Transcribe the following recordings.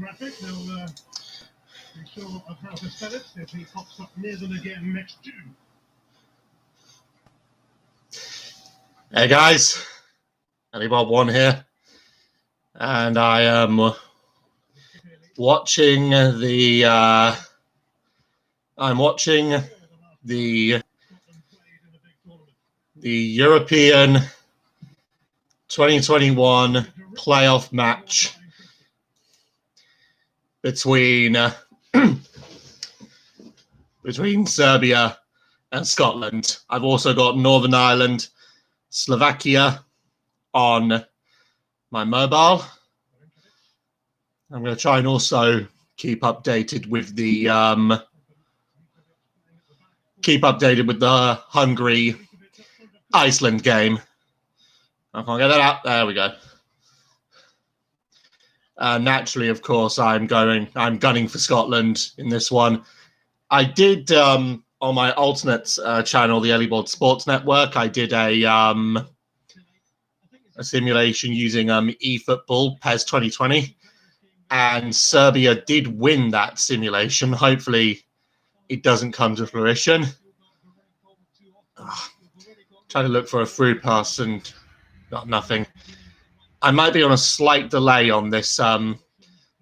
graphic. They'll be sure of how to spell it if he pops up near them again next June. Hey guys, Bob1 here, and I am watching the European 2021 playoff match between Serbia and Scotland. I've also got Northern Ireland, Slovakia on my mobile. I'm going to try and also keep updated with the Hungary Iceland game. I can't get that out. There we go. Naturally, of course, I'm gunning for Scotland in this one. I did on my alternate channel, the Early Board Sports Network, I did a simulation using eFootball PES 2020, and Serbia did win that simulation. Hopefully, it doesn't come to fruition. Trying to look for a through pass and got nothing. I might be on a slight delay on this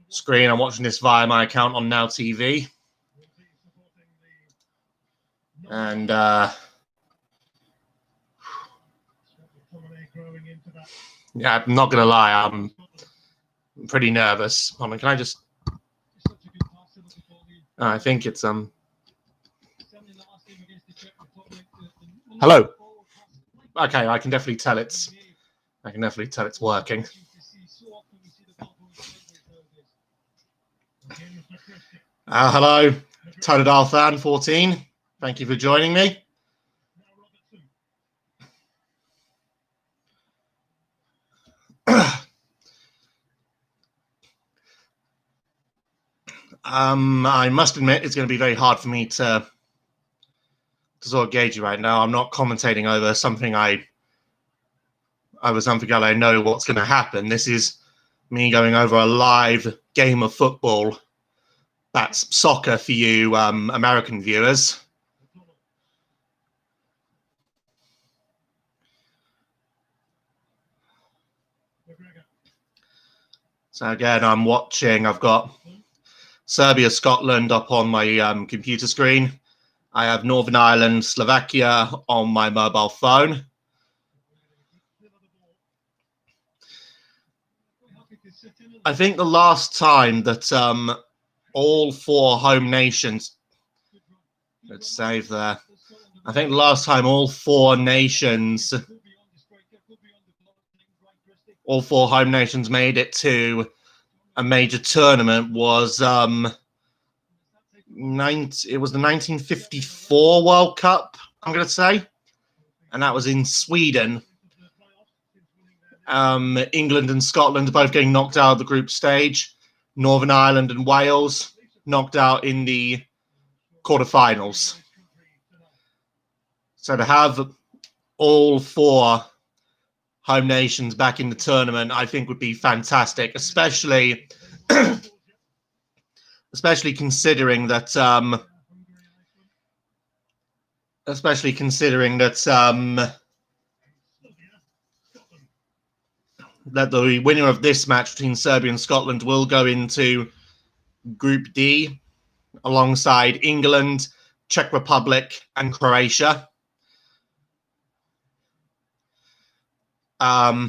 screen. I'm watching this via my account on Now TV. And yeah, I'm not going to lie, I'm pretty nervous. Hold on, can I just... I think it's... Hello. Okay, I can definitely tell it's working. Hello, Tonadal Fan 14. Thank you for joining me. I must admit it's going to be very hard for me to sort of gauge you right now. I'm not commentating over something I know what's going to happen. This is me going over a live game of football. That's soccer for you American viewers. So again, I'm watching. I've got Serbia, Scotland up on my computer screen. I have Northern Ireland, Slovakia on my mobile phone. I think the last time that all four home nations... Let's save there. I think the last time all four home nations made it to a major tournament was it was the 1954 World Cup, I'm going to say, and that was in Sweden. England and Scotland both getting knocked out of the group stage. Northern Ireland and Wales knocked out in the quarterfinals. So to have all four home nations back in the tournament, I think would be fantastic, especially considering that that the winner of this match between Serbia and Scotland will go into Group D alongside England, Czech Republic, and Croatia. I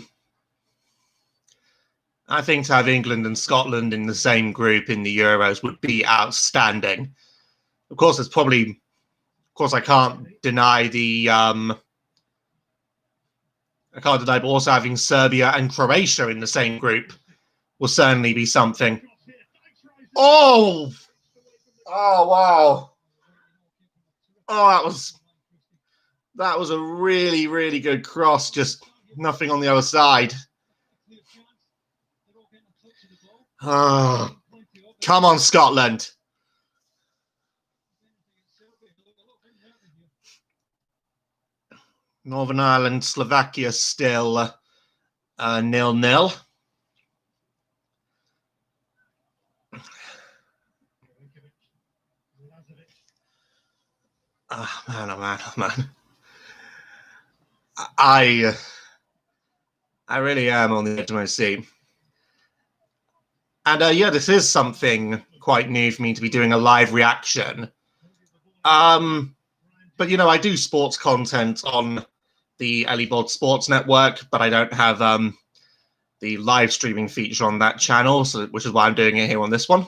think to have England and Scotland in the same group in the Euros would be outstanding. Of course, I can't deny but also having Serbia and Croatia in the same group will certainly be something. Oh wow! Oh, that was a really, really good cross. Just nothing on the other side. Oh, come on, Scotland. Northern Ireland, Slovakia still 0-0. Oh, man, oh, man, oh, man. I really am on the edge of my seat. And yeah, this is something quite new for me to be doing a live reaction. But, you know, I do sports content on the Ellibod Sports Network, but I don't have the live streaming feature on that channel, so which is why I'm doing it here on this one.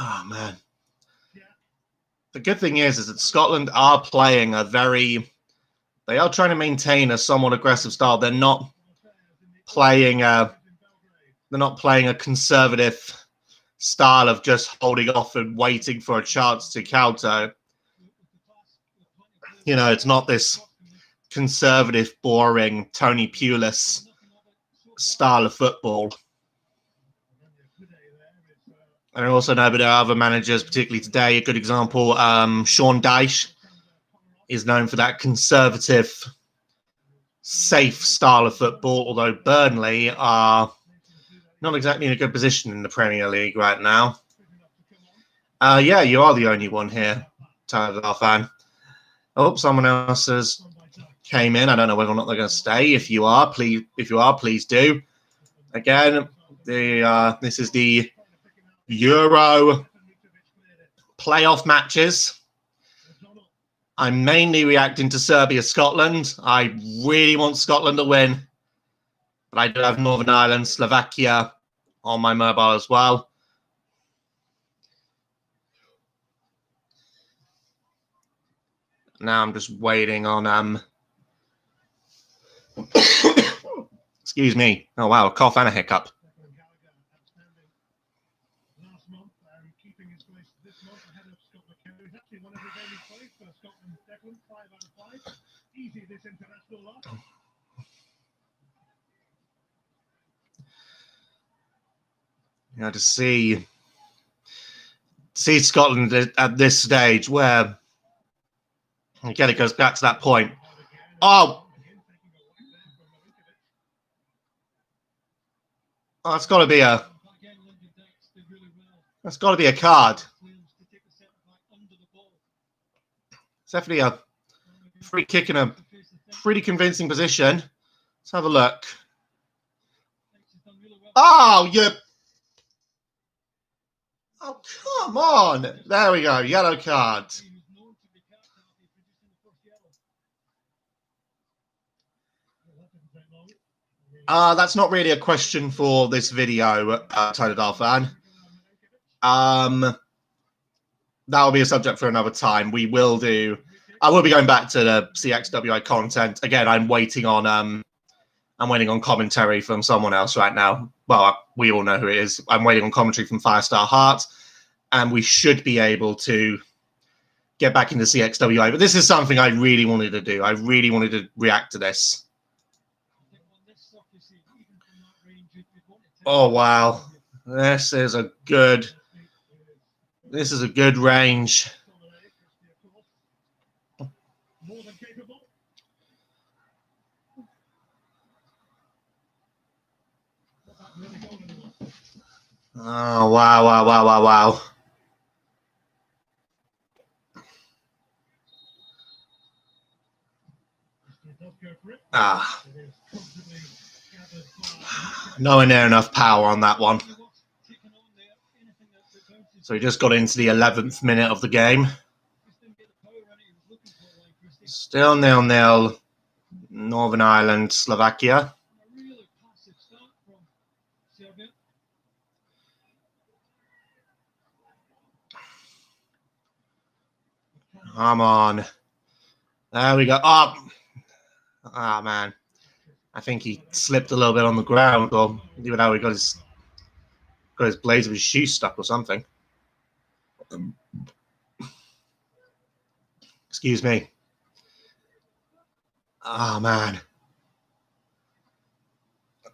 Oh, man. The good thing is that Scotland are playing they are trying to maintain a somewhat aggressive style. They're not playing a conservative style of just holding off and waiting for a chance to counter. You know, it's not this conservative, boring Tony Pulis style of football. And I also know, but there are other managers, particularly today. A good example, Sean Dyche is known for that conservative, safe style of football, although Burnley are not exactly in a good position in the Premier League right now. Yeah, you are the only one here, Tyler fan. Oh, someone else has came in. I don't know whether or not they're going to stay. If you are, please do. Again, this is the Euro playoff matches. I'm mainly reacting to Serbia, Scotland. I really want Scotland to win, but I do have Northern Ireland, Slovakia on my mobile as well. Now I'm just waiting on excuse me. Oh wow, a cough and a hiccup. You know, to see Scotland at this stage where, again, it goes back to that point. Oh, that's got to be a card. It's definitely a free kick in a pretty convincing position. Let's have a look. Oh, you. Oh, come on. There we go. Yellow card. That's not really a question for this video, Tyler fan. That will be a subject for another time. I will be going back to the CXWI content. Again, I'm waiting on commentary from someone else right now. Well, we all know who it is. I'm waiting on commentary from Firestar Heart, and we should be able to get back into CXWI. But this is something I really wanted to do. I really wanted to react to this. Oh, wow. This is a good range. Oh, wow. Nowhere near enough power on that one. So we just got into the 11th minute of the game. Still 0-0, Northern Ireland, Slovakia. Come on. There we go. Oh, man. I think he slipped a little bit on the ground, or even though he got his blades of his shoe stuck or something. Excuse me. Oh, man.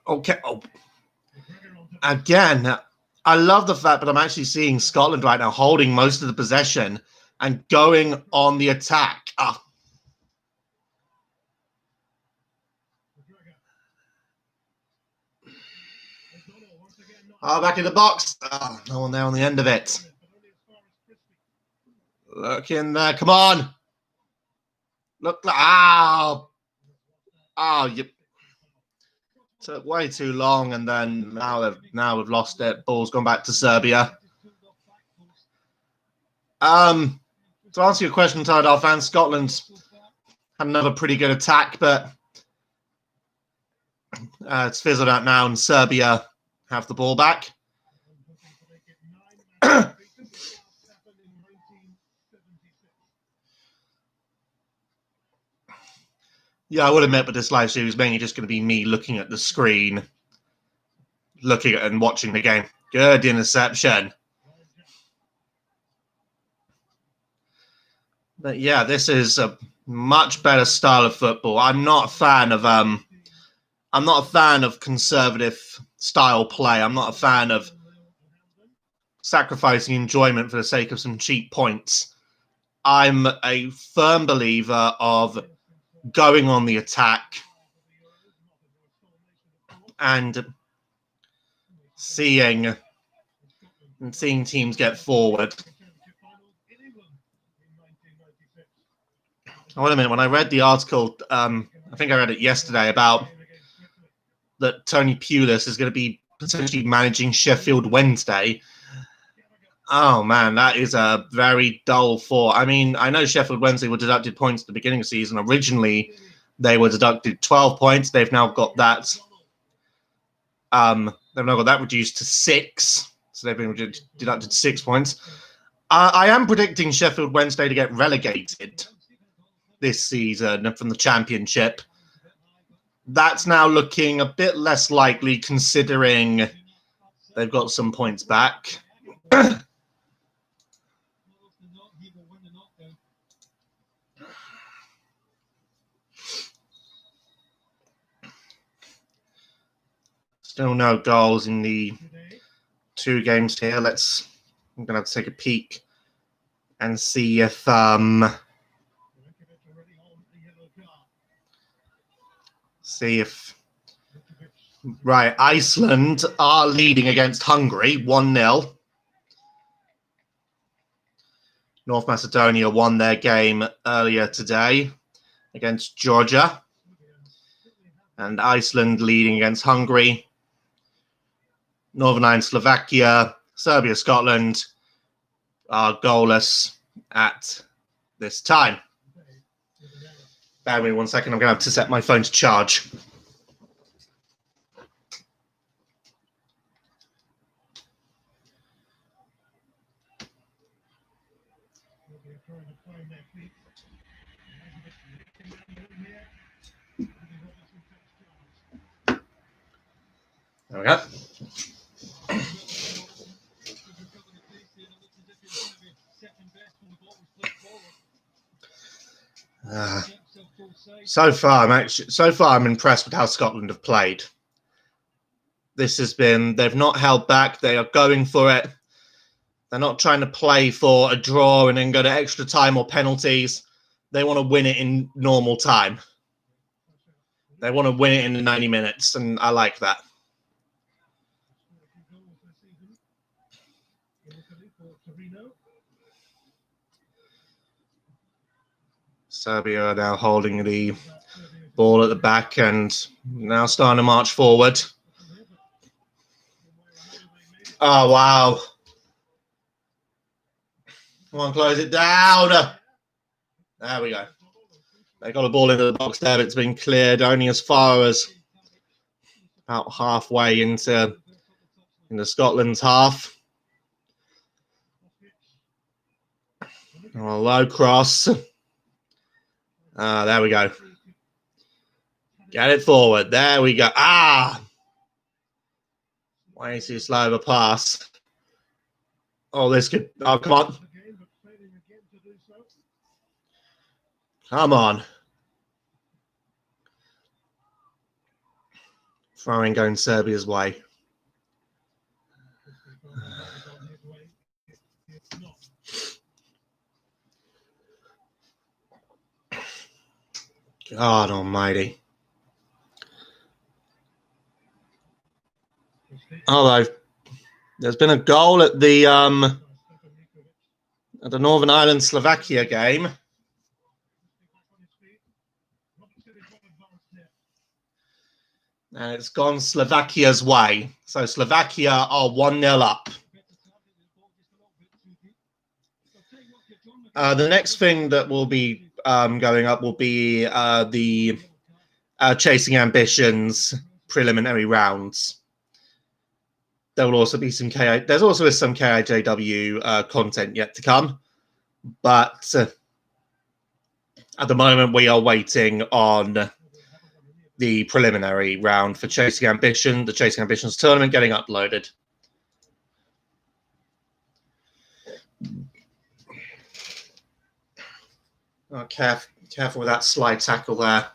Okay. Oh. Again, I love the fact that I'm actually seeing Scotland right now holding most of the possession and going on the attack. Oh. Oh, back in the box. Oh, no one there on the end of it. Look in there. Come on. Look. Oh. Oh, you took way too long, and then now we've lost it. Ball's gone back to Serbia. To answer your question, Tardal fans, Scotland's had another pretty good attack, but it's fizzled out now, and Serbia have the ball back. Yeah, I would admit, but this live stream is mainly just going to be me looking at the screen, looking at and watching the game. Good interception. But yeah, this is a much better style of football. I'm not a fan of conservative style play. I'm not a fan of sacrificing enjoyment for the sake of some cheap points. I'm a firm believer of going on the attack and seeing teams get forward. Oh, wait a minute. When I read the article, I think I read it yesterday about that Tony Pulis is going to be potentially managing Sheffield Wednesday. Oh, man, that is a very dull thought. I mean, I know Sheffield Wednesday were deducted points at the beginning of the season. Originally, they were deducted 12 points. They've now got that. Reduced to 6. So they've been deducted 6 points. I am predicting Sheffield Wednesday to get relegated this season from the Championship. That's now looking a bit less likely considering they've got some points back. Still no goals in the 2 games here. I'm going to have to take a peek and see if right, Iceland are leading against Hungary 1-0. North Macedonia won their game earlier today against Georgia. And Iceland leading against Hungary. Northern Ireland, Slovakia, Serbia, Scotland are goalless at this time. Bear with me 1 second. I'm going to have to set my phone to charge. There we go. So far, I'm impressed with how Scotland have played. They've not held back. They are going for it. They're not trying to play for a draw and then go to extra time or penalties. They want to win it in normal time. They want to win it in the 90 minutes, and I like that. Serbia are now holding the ball at the back and now starting to march forward. Oh, wow. Come on, close it down. There we go. They got a ball into the box there, but it's been cleared only as far as about halfway into Scotland's half. Oh, low cross. There we go. Get it forward. There we go. Way too slow of a pass. Oh, this could... Oh, come on. Come on. Throwing going Serbia's way. God almighty. Although, There's been a goal at the Northern Ireland Slovakia game. And it's gone Slovakia's way. So Slovakia are 1-0 up. The next thing that will be going up will be the Chasing Ambitions preliminary rounds. There will also be some there's also some KIJW content yet to come, but at the moment we are waiting on the preliminary round for Chasing Ambition, the Chasing Ambitions tournament getting uploaded. Oh, careful with that slide tackle there.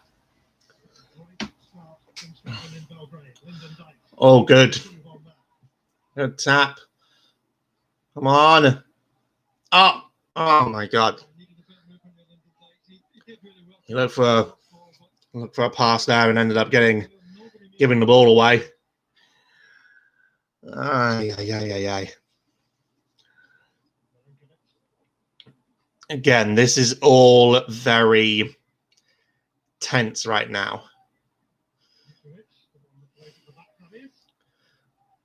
Oh, good. Good tap. Come on. Oh my God. He looked for a pass there and ended up giving the ball away. Ay. Again, this is all very tense right now.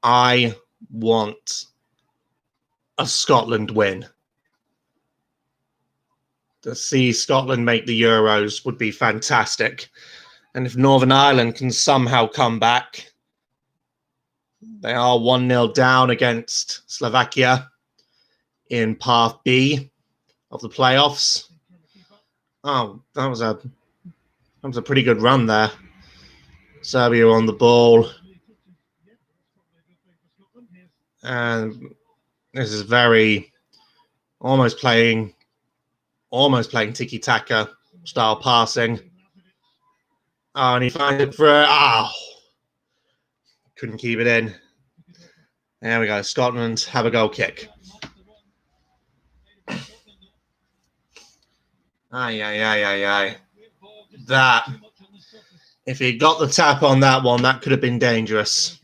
I want a Scotland win. To see Scotland make the Euros would be fantastic. And if Northern Ireland can somehow come back, they are 1-0 down against Slovakia in Path B of the playoffs. Oh, that was a pretty good run there. Serbia on the ball. And this is very almost playing tiki-taka style passing. Oh, and he finds it for couldn't keep it in. There we go. Scotland have a goal kick. Aye. That, if he got the tap on that one, that could have been dangerous.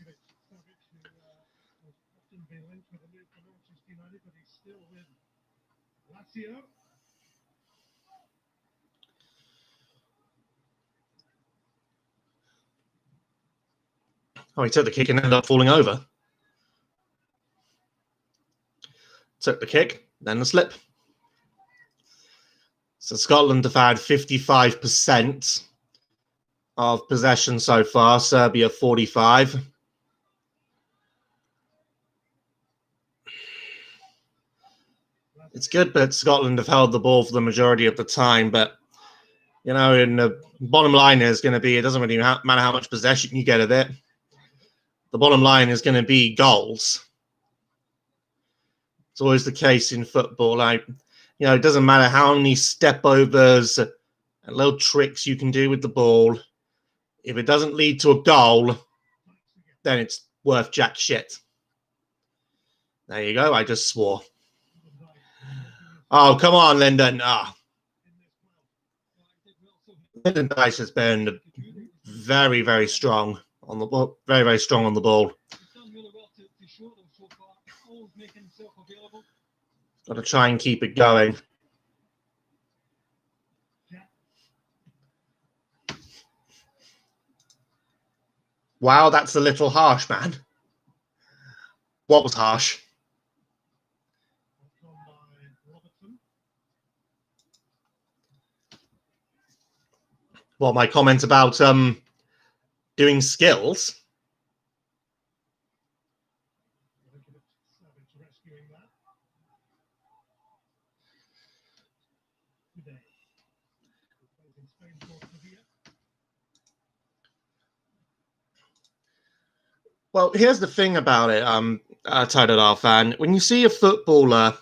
Oh, he took the kick and ended up falling over. Took the kick, then the slip. So Scotland have had 55% of possession so far. Serbia 45%. It's good, but Scotland have held the ball for the majority of the time. But, you know, in the bottom line is going to be, it doesn't really matter how much possession you get of it. The bottom line is going to be goals. It's always the case in football. Like, you know, it doesn't matter how many step overs and little tricks you can do with the ball. If it doesn't lead to a goal, then it's worth jack shit. There you go. I just swore. Oh, come on, Lyndon. Lyndon Dice has been very, very strong on the ball. Very, very strong on the ball. Got to try and keep it going. Wow, that's a little harsh, man. What was harsh? Well, my comment about doing skills. Well, here's the thing about it, Tadadar fan. When you see a footballer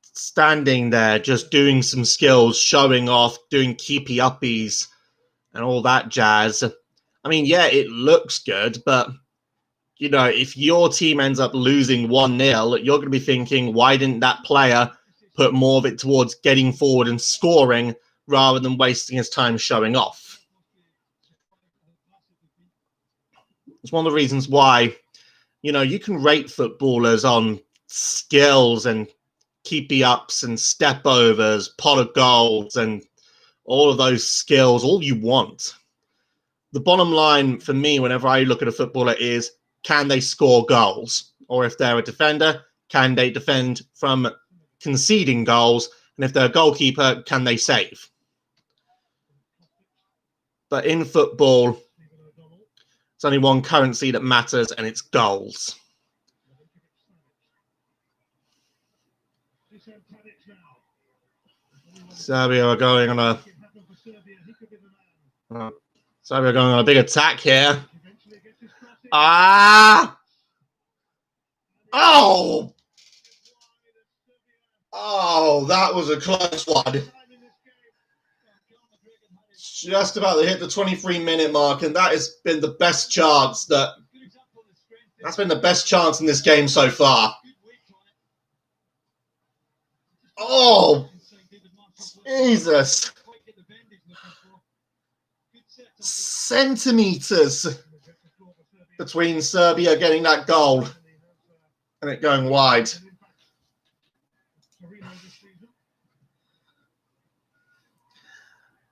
standing there just doing some skills, showing off, doing keepy-uppies and all that jazz, I mean, yeah, it looks good, but, you know, if your team ends up losing 1-0, you're going to be thinking, why didn't that player put more of it towards getting forward and scoring rather than wasting his time showing off? It's one of the reasons why, you know, you can rate footballers on skills and keepy ups and step overs, pot of goals, and all of those skills, all you want. The bottom line for me, whenever I look at a footballer, is can they score goals? Or if they're a defender, can they defend from conceding goals? And if they're a goalkeeper, can they save? But in football, there's only one currency that matters, and it's goals. Serbia are going on a big attack here. Ah! Oh! Oh, that was a close one. Just about to hit the 23-minute mark, and that has been the best chance that's been the best chance in this game so far. Oh, Jesus. Centimeters between Serbia getting that goal and it going wide.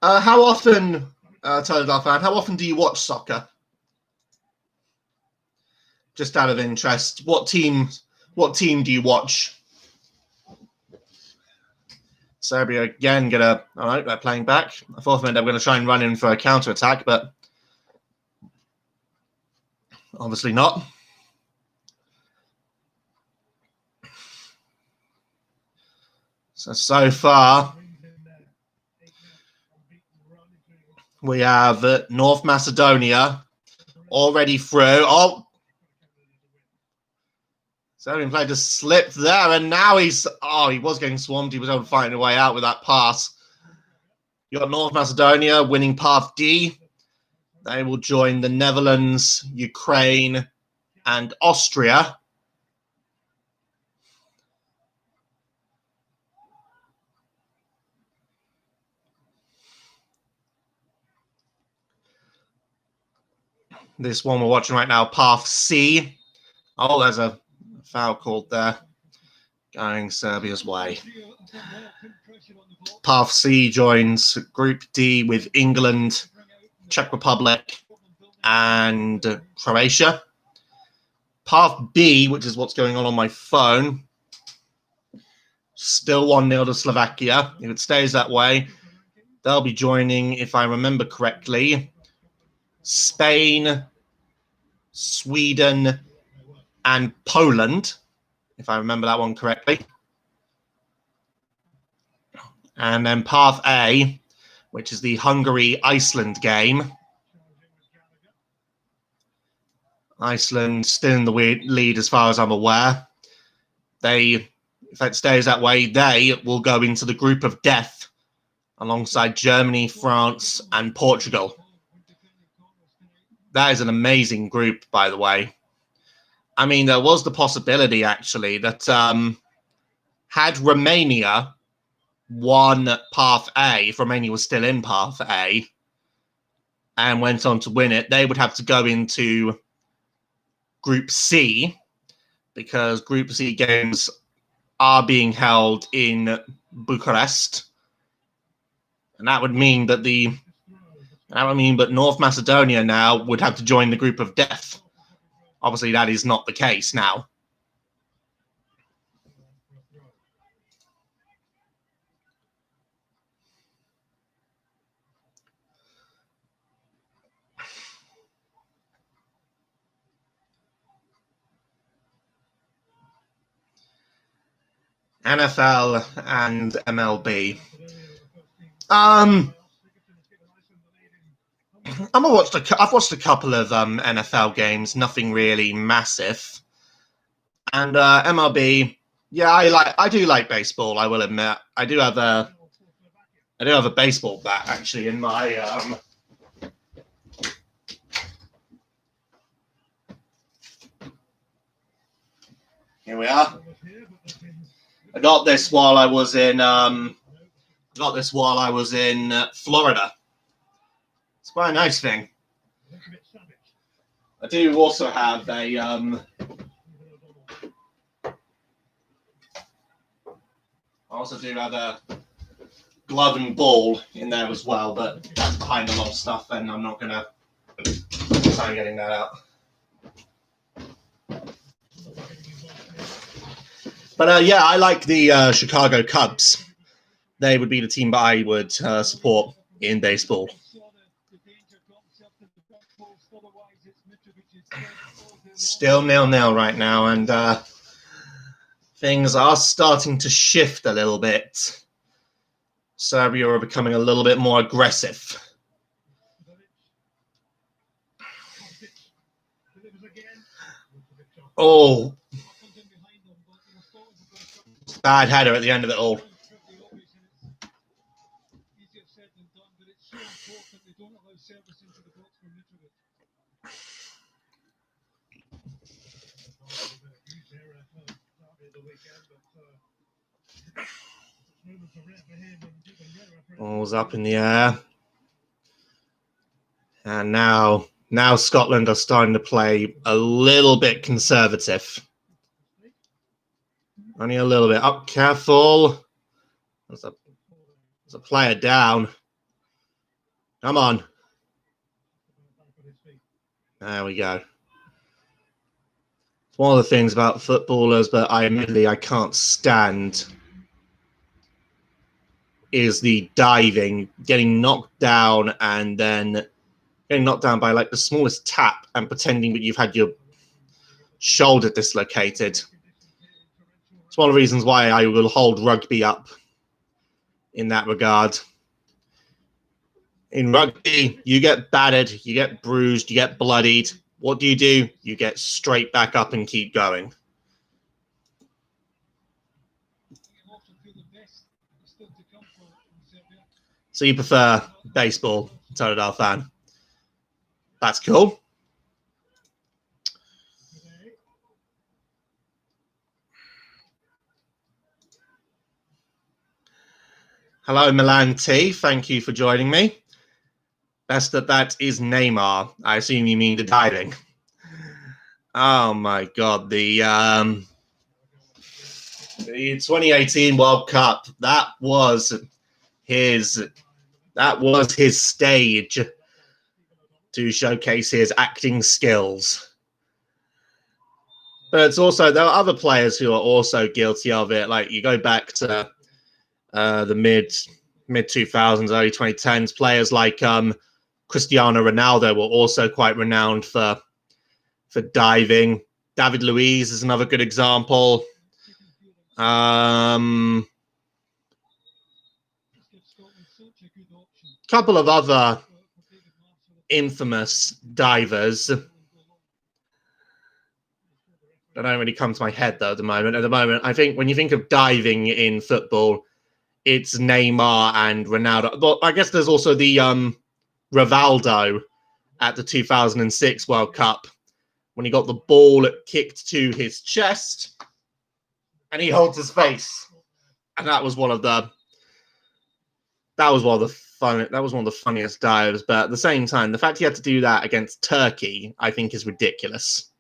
How often, Telegraph fan, how often do you watch soccer? Just out of interest, what team do you watch? Serbia again all right, they're playing back. I thought they were going to try and run in for a counter-attack, but obviously not. So far, we have North Macedonia already through. Oh, Serbian player just slipped there, and now he was getting swarmed. He was able to find a way out with that pass. You got North Macedonia winning Path D. They will join the Netherlands, Ukraine, and Austria. This one we're watching right now, Path C. Oh, there's a foul called there, going Serbia's way. Path C joins Group D with England, Czech Republic, and Croatia. Path B, which is what's going on my phone, still 1-0 to Slovakia. If it stays that way, they'll be joining, if I remember correctly, Spain, Sweden, and Poland, if I remember that one correctly. And then Path A, which is the Hungary-Iceland game. Iceland still in the lead as far as I'm aware. If it stays that way, they will go into the group of death alongside Germany, France, and Portugal. That is an amazing group, by the way. I mean, there was the possibility, actually, that had Romania won Path A, if Romania was still in Path A, and went on to win it, they would have to go into Group C, because Group C games are being held in Bucharest. And that would mean that North Macedonia now would have to join the group of death. Obviously, that is not the case now. NFL and MLB. I've watched a couple of NFL games, nothing really massive. And MLB, yeah, I do like baseball, I will admit. I do have a baseball bat actually in my here we are. I got this while I was in Florida. It's quite a nice thing. I do also have a also do have a glove and ball in there as well, but that's behind a lot of stuff, and I'm not going to try getting that out. But yeah, I like the Chicago Cubs. They would be the team that I would support in baseball. Still 0-0 right now, and things are starting to shift a little bit. Serbia are becoming a little bit more aggressive. Oh, bad header at the end of it all. Ball's up in the air. And now Scotland are starting to play a little bit conservative. Only a little bit. Up, careful. There's a player down. Come on. There we go. It's one of the things about footballers that I can't stand is the diving, getting knocked down and then getting knocked down by like the smallest tap and pretending that you've had your shoulder dislocated. It's one of the reasons why I will hold rugby up in that regard. In rugby, you get battered, you get bruised, you get bloodied. What do? You get straight back up and keep going. So you prefer baseball, Totodile fan? That's cool. Hello, Milan T. Thank you for joining me. Best that is Neymar. I assume you mean the diving. Oh my God, the 2018 World Cup. That was his stage to showcase his acting skills. But it's also, there are other players who are also guilty of it. Like you go back to the mid 2000s, early 2010s, players like Cristiano Ronaldo were also quite renowned for diving. David Luiz is another good example. Couple of other infamous divers that don't really come to my head though at the moment. At the moment, I think when you think of diving in football, it's Neymar and Ronaldo. But I guess there's also the Rivaldo at the 2006 World Cup when he got the ball kicked to his chest and he holds his face, and that was one of the funniest dives. But at the same time, the fact he had to do that against Turkey, I think, is ridiculous.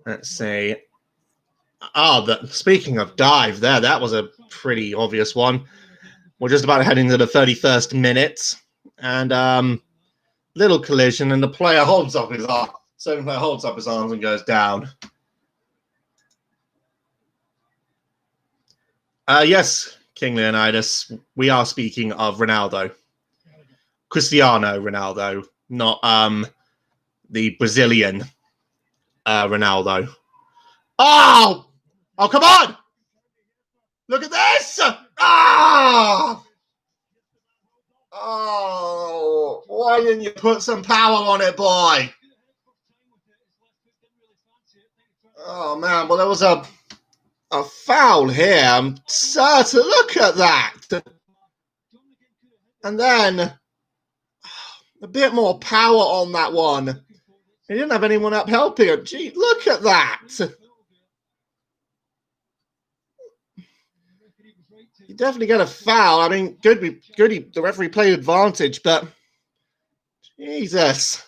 Let's see. Speaking of dive, that was a pretty obvious one. We're just about to head into the 31st minute, and little collision, and the player holds up his arm. Certain player holds up his arms and goes down. Yes, King Leonidas, we are speaking of Ronaldo. Cristiano Ronaldo, not the Brazilian Ronaldo. Oh, come on! Look at this! Oh, why didn't you put some power on it, boy? Oh, man, well, there was a foul here. I'm certain. Look at that. And then a bit more power on that one. He didn't have anyone up helping him. Gee, look at that. You definitely get a foul. I mean, good. The referee played advantage, but Jesus.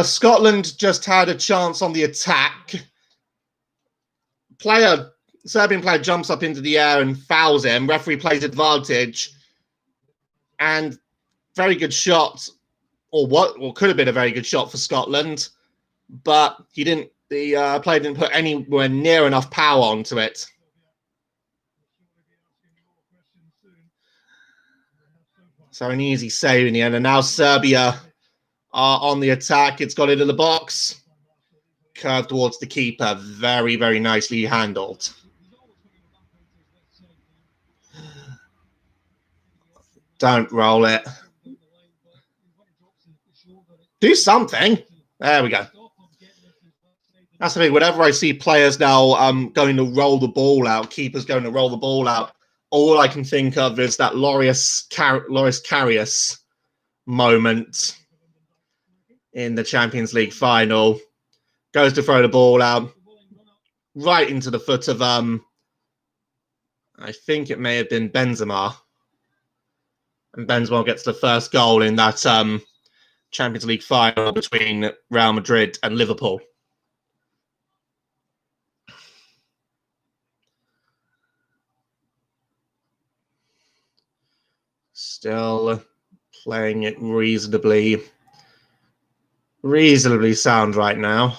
Scotland just had a chance on the attack. Serbian player jumps up into the air and fouls him. Referee plays advantage. And very good shot, or could have been a very good shot for Scotland, but the player didn't put anywhere near enough power onto it. So an easy save in the end, and now Serbia are on the attack. It's got into the box. Curved towards the keeper. Very, very nicely handled. Don't roll it. Do something. There we go. That's the thing. Whenever I see players now going to roll the ball out, keepers going to roll the ball out, all I can think of is that Loris Karius moment in the Champions League final. Goes to throw the ball out right into the foot of, I think it may have been Benzema. And Benzema gets the first goal in that Champions League final between Real Madrid and Liverpool. Still playing it reasonably sound right now.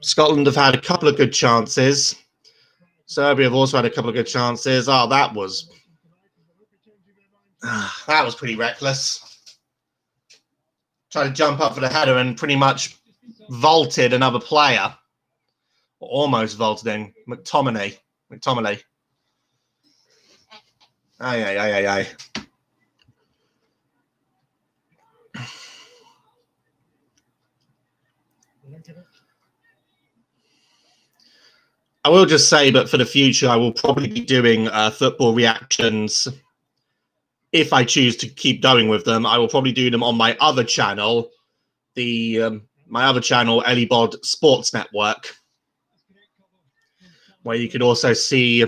Scotland have had a couple of good chances. Serbia have also had a couple of good chances. Oh, that was pretty reckless. Tried to jump up for the header and pretty much vaulted another player. Or almost vaulted in. McTominay. Aye. I will just say, but for the future, I will probably be doing football reactions. If I choose to keep going with them, I will probably do them on my other channel, my other channel, Elibod Sports Network, where you can also see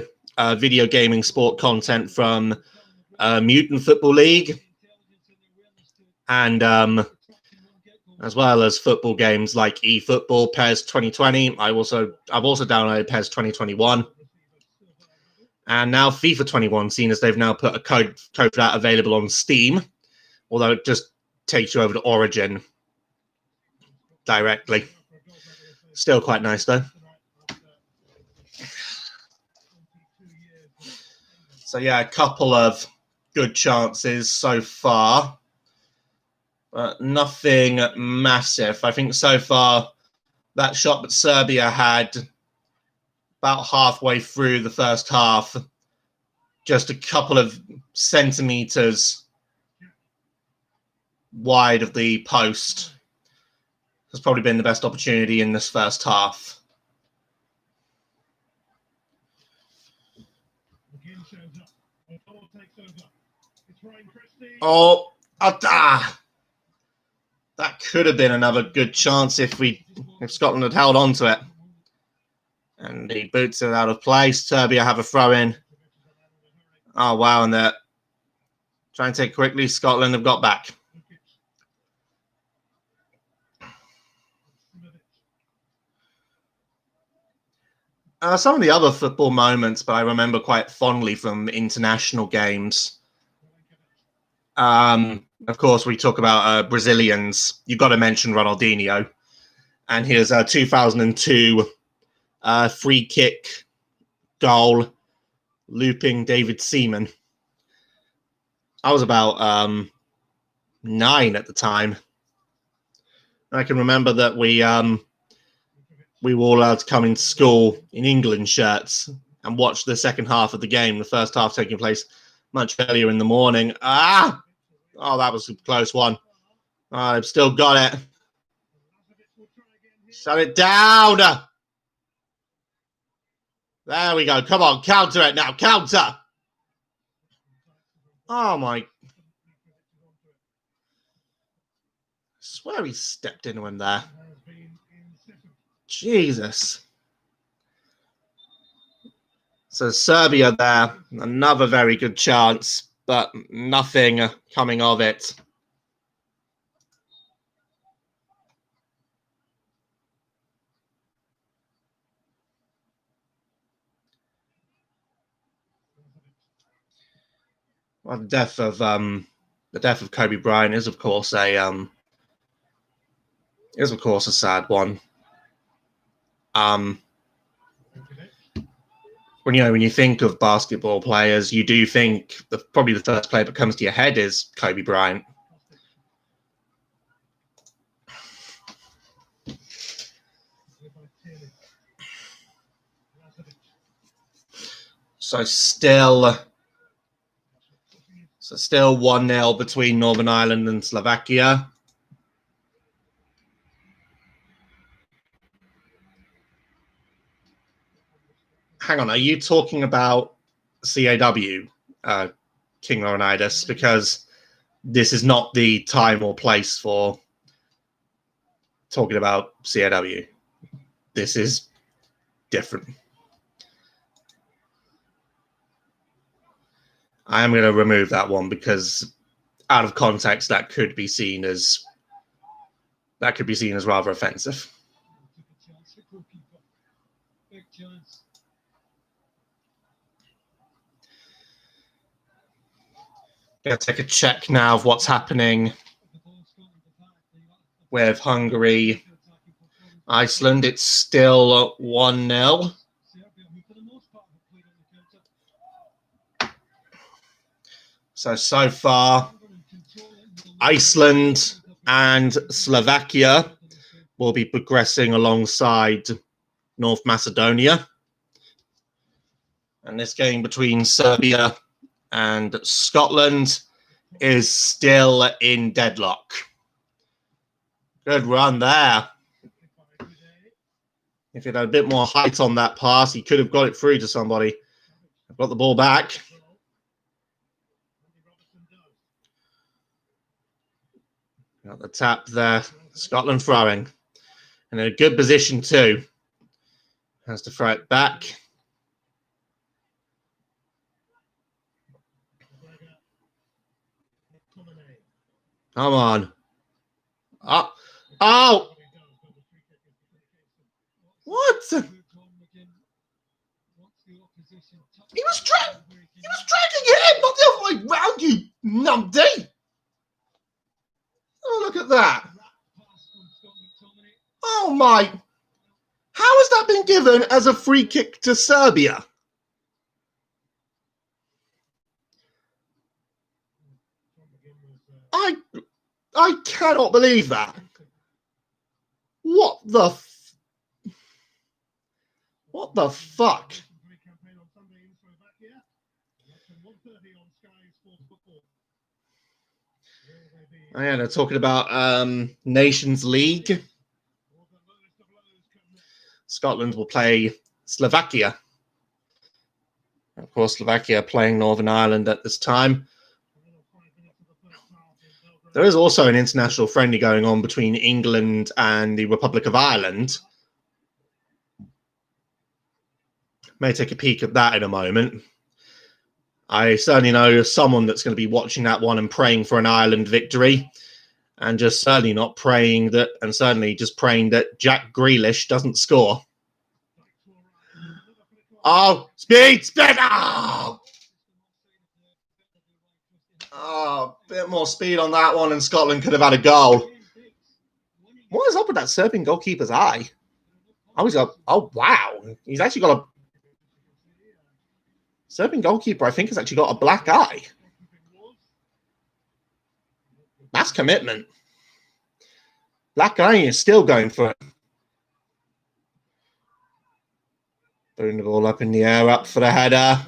video gaming sport content from Mutant Football League, and as well as football games like eFootball, PES 2020. I've also downloaded PES 2021. And now FIFA 21, seeing as they've now put a code for that available on Steam, although it just takes you over to Origin directly. Still quite nice, though. So, yeah, a couple of good chances so far, but nothing massive. I think so far that shot that Serbia had about halfway through the first half, just a couple of centimeters wide of the post, has probably been the best opportunity in this first half. Oh, that could have been another good chance if Scotland had held on to it. And he boots it out of play. Serbia have a throw in. Oh, wow. And they're trying to take quickly. Scotland have got back. Some of the other football moments, but I remember quite fondly from international games. Of course, we talk about Brazilians. You've got to mention Ronaldinho. And his 2002 free kick goal, looping David Seaman. I was about 9 at the time. I can remember that we were all allowed to come into school in England shirts and watch the second half of the game, the first half taking place much earlier in the morning. Oh, that was a close one. I've still got it. Shut it down. There we go. Come on, counter it now. Counter. Oh, my. I swear he stepped into him there. Jesus. So Serbia there, another very good chance, but nothing coming of it. Well, the death of Kobe Bryant is of course a sad one. When you think of basketball players, you do think probably the first player that comes to your head is Kobe Bryant. So still 1-0 between Northern Ireland and Slovakia. Hang on, are you talking about CAW, King Leonidas? Because this is not the time or place for talking about CAW. This is different. I am going to remove that one because out of context, that could be seen as rather offensive. Going to take a check now of what's happening with Hungary, Iceland. It's still 1-0. So far, Iceland and Slovakia will be progressing alongside North Macedonia. And this game between Serbia and Scotland is still in deadlock. Good run there. If it had a bit more height on that pass, he could have got it through to somebody. Got the ball back. Got the tap there. Scotland throwing. And in a good position too. Has to throw it back. Come on. Oh. Oh. What? He was dragging him, not the other way round, you numpty. Oh, look at that. Oh, my. How has that been given as a free kick to Serbia? I cannot believe that. What the fuck? Oh, yeah, they're talking about Nations League. Scotland will play Slovakia. Of course, Slovakia playing Northern Ireland at this time. There is also an international friendly going on between England and the Republic of Ireland. May take a peek at that in a moment. I certainly know someone that's going to be watching that one and praying for an Ireland victory. And just certainly not praying that, and certainly just praying that Jack Grealish doesn't score. Oh, speed! Oh, a bit more speed on that one, and Scotland could have had a goal. What is up with that Serbian goalkeeper's eye? Oh, wow. He's actually got a... Serbian goalkeeper, I think, has actually got a black eye. That's commitment. Black eye is still going for it. Putting the ball up in the air, up for the header.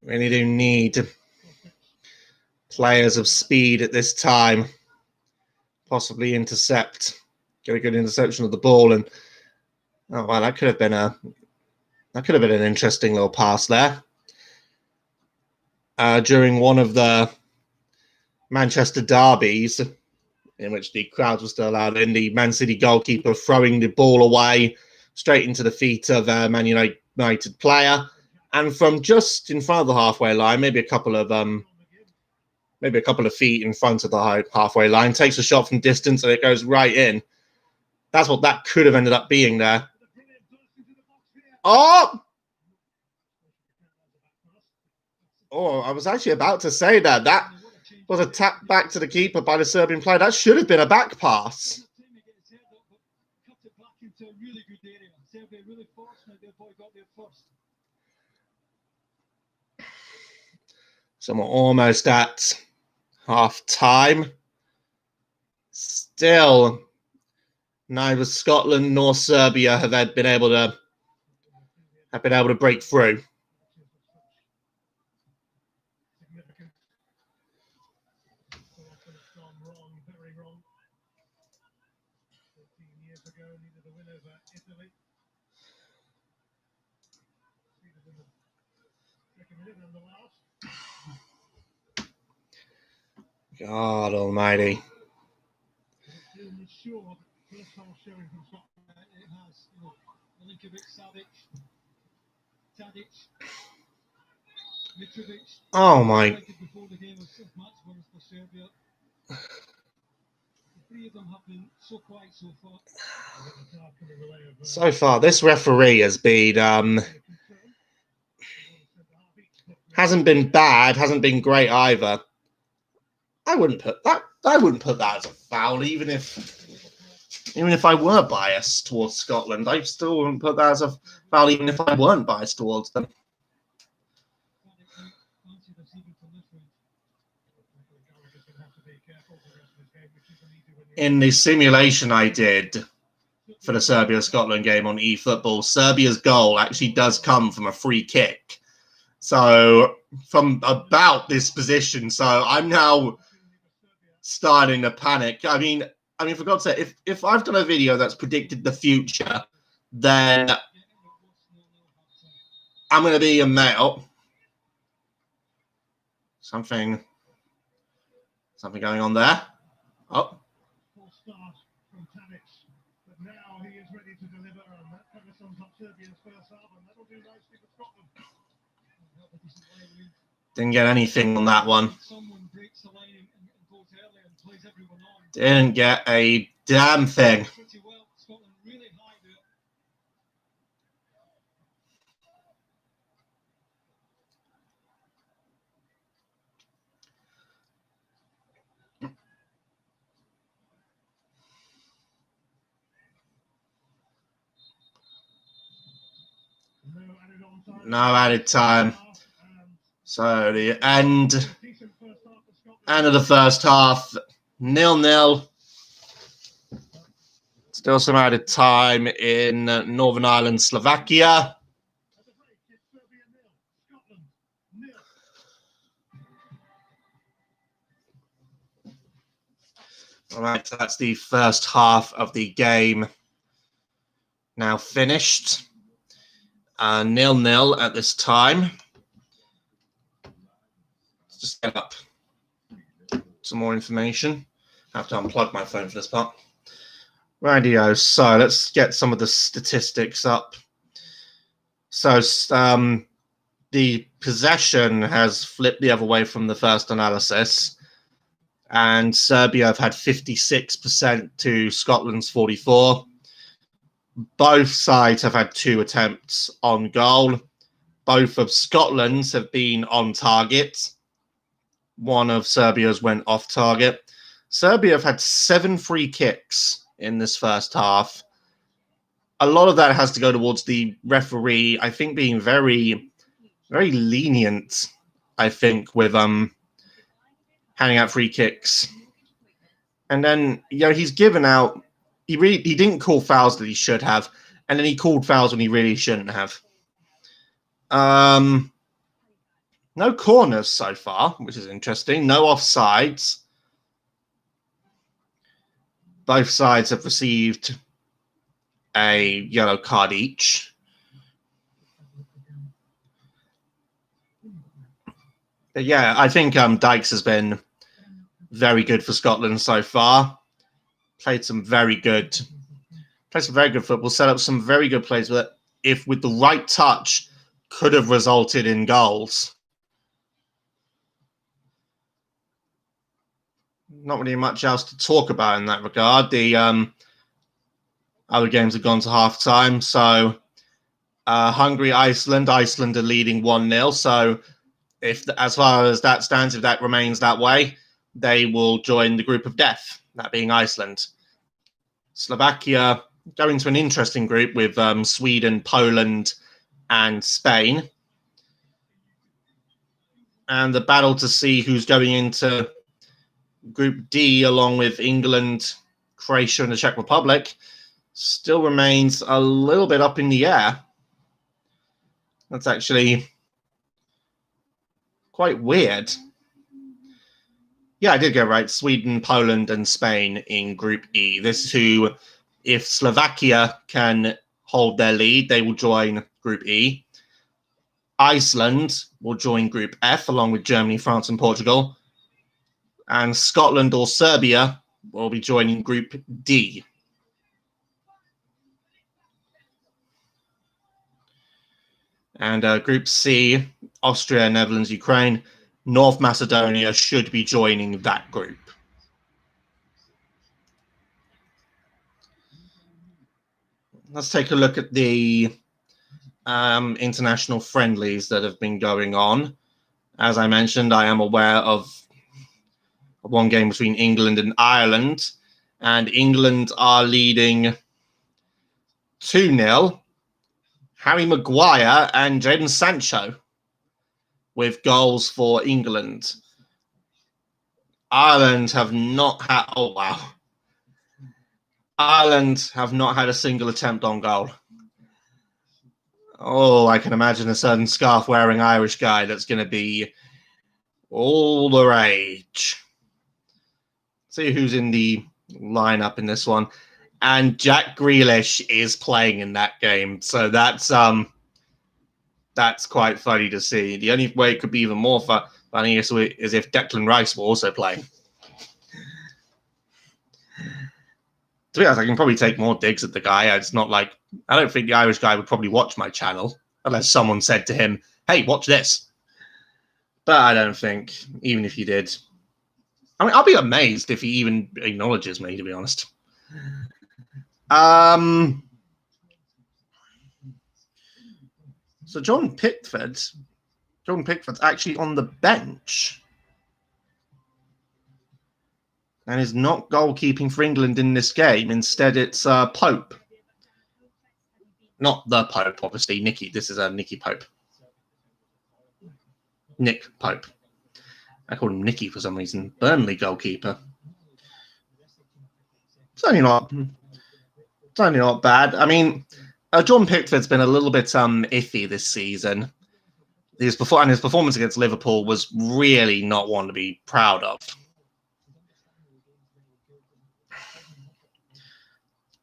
Really do need players of speed at this time. Possibly intercept. Get a good interception of the ball, and oh wow, that could have been an interesting little pass there. During one of the Manchester derbies, in which the crowds were still allowed in, the Man City goalkeeper throwing the ball away straight into the feet of a Man United player, and from just in front of the halfway line, maybe a couple of feet in front of the halfway line, takes a shot from distance and it goes right in. That's what that could have ended up being there. Oh! Oh, I was actually about to say that. That was a tap back to the keeper by the Serbian player. That should have been a back pass. So we're almost at half time. Still, neither Scotland nor Serbia have been able to break through. God almighty. Oh my. So far, this referee has been hasn't been bad, hasn't been great either. I wouldn't put that as a foul, even if I were biased towards Scotland. I still wouldn't put that as a foul, even if I weren't biased towards them. In the simulation I did for the Serbia-Scotland game on eFootball, Serbia's goal actually does come from a free kick. So from about this position, so I'm now starting to panic. I mean, for God's sake, if I've done a video that's predicted the future, then I'm going to be a male. Something going on there. Oh. Didn't get anything on that one. Didn't get a damn thing. No added time. So the end of the first half, 0-0. Still some added time in Northern Ireland, Slovakia. All right, so that's the first half of the game now finished. 0-0 at this time. Let's just get up some more information. I have to unplug my phone for this part. Radio. So let's get some of the statistics up. So the possession has flipped the other way from the first analysis, and Serbia have had 56% to Scotland's 44%. Both sides have had 2 attempts on goal. Both of Scotland's have been on target. One of Serbia's went off target. Serbia have had 7 free kicks in this first half. A lot of that has to go towards the referee, I think, being very, very lenient, I think, with handing out free kicks. And then, he's given out, he didn't call fouls that he should have, and then he called fouls when he really shouldn't have. No corners so far, which is interesting. No offsides. Both sides have received a yellow card each. But yeah, I think Dykes has been very good for Scotland so far. Played some very good football, set up some very good plays that, if with the right touch, could have resulted in goals. Not really much else to talk about in that regard. The other games have gone to half-time. So Hungary, Iceland are leading 1-0. So as far as that stands, if that remains that way, they will join the group of death, that being Iceland. Slovakia go into an interesting group with Sweden, Poland, and Spain. And the battle to see who's going into Group D, along with England, Croatia, and the Czech Republic, still remains a little bit up in the air. That's actually quite weird. Yeah, I did get right. Sweden, Poland, and Spain in Group E. This is who, if Slovakia can hold their lead, they will join Group E. Iceland will join Group F, along with Germany, France, and Portugal. And Scotland or Serbia will be joining Group D. And Group C, Austria, Netherlands, Ukraine, North Macedonia should be joining that group. Let's take a look at the international friendlies that have been going on. As I mentioned, I am aware of one game between England and Ireland, and England are leading 2-0. Harry Maguire and Jadon Sancho with goals for England. Ireland have not had... Oh, wow. Ireland have not had a single attempt on goal. Oh, I can imagine a certain scarf-wearing Irish guy that's going to be all the rage. See who's in the lineup in this one. And Jack Grealish is playing in that game. So that's quite funny to see. The only way it could be even more funny is if Declan Rice were also playing. To be honest, I can probably take more digs at the guy. It's not like... I don't think the Irish guy would probably watch my channel unless someone said to him, hey, watch this. But I don't think, even if he did... I mean, I'll be amazed if he even acknowledges me, to be honest. So John Pickford's actually on the bench and is not goalkeeping for England in this game. Instead, it's Pope. Not the Pope, obviously. Nicky. This is Nicky Pope. Nick Pope. I call him Nicky for some reason. Burnley goalkeeper. It's only not bad. I mean, John Pickford's been a little bit iffy this season. His performance against Liverpool was really not one to be proud of.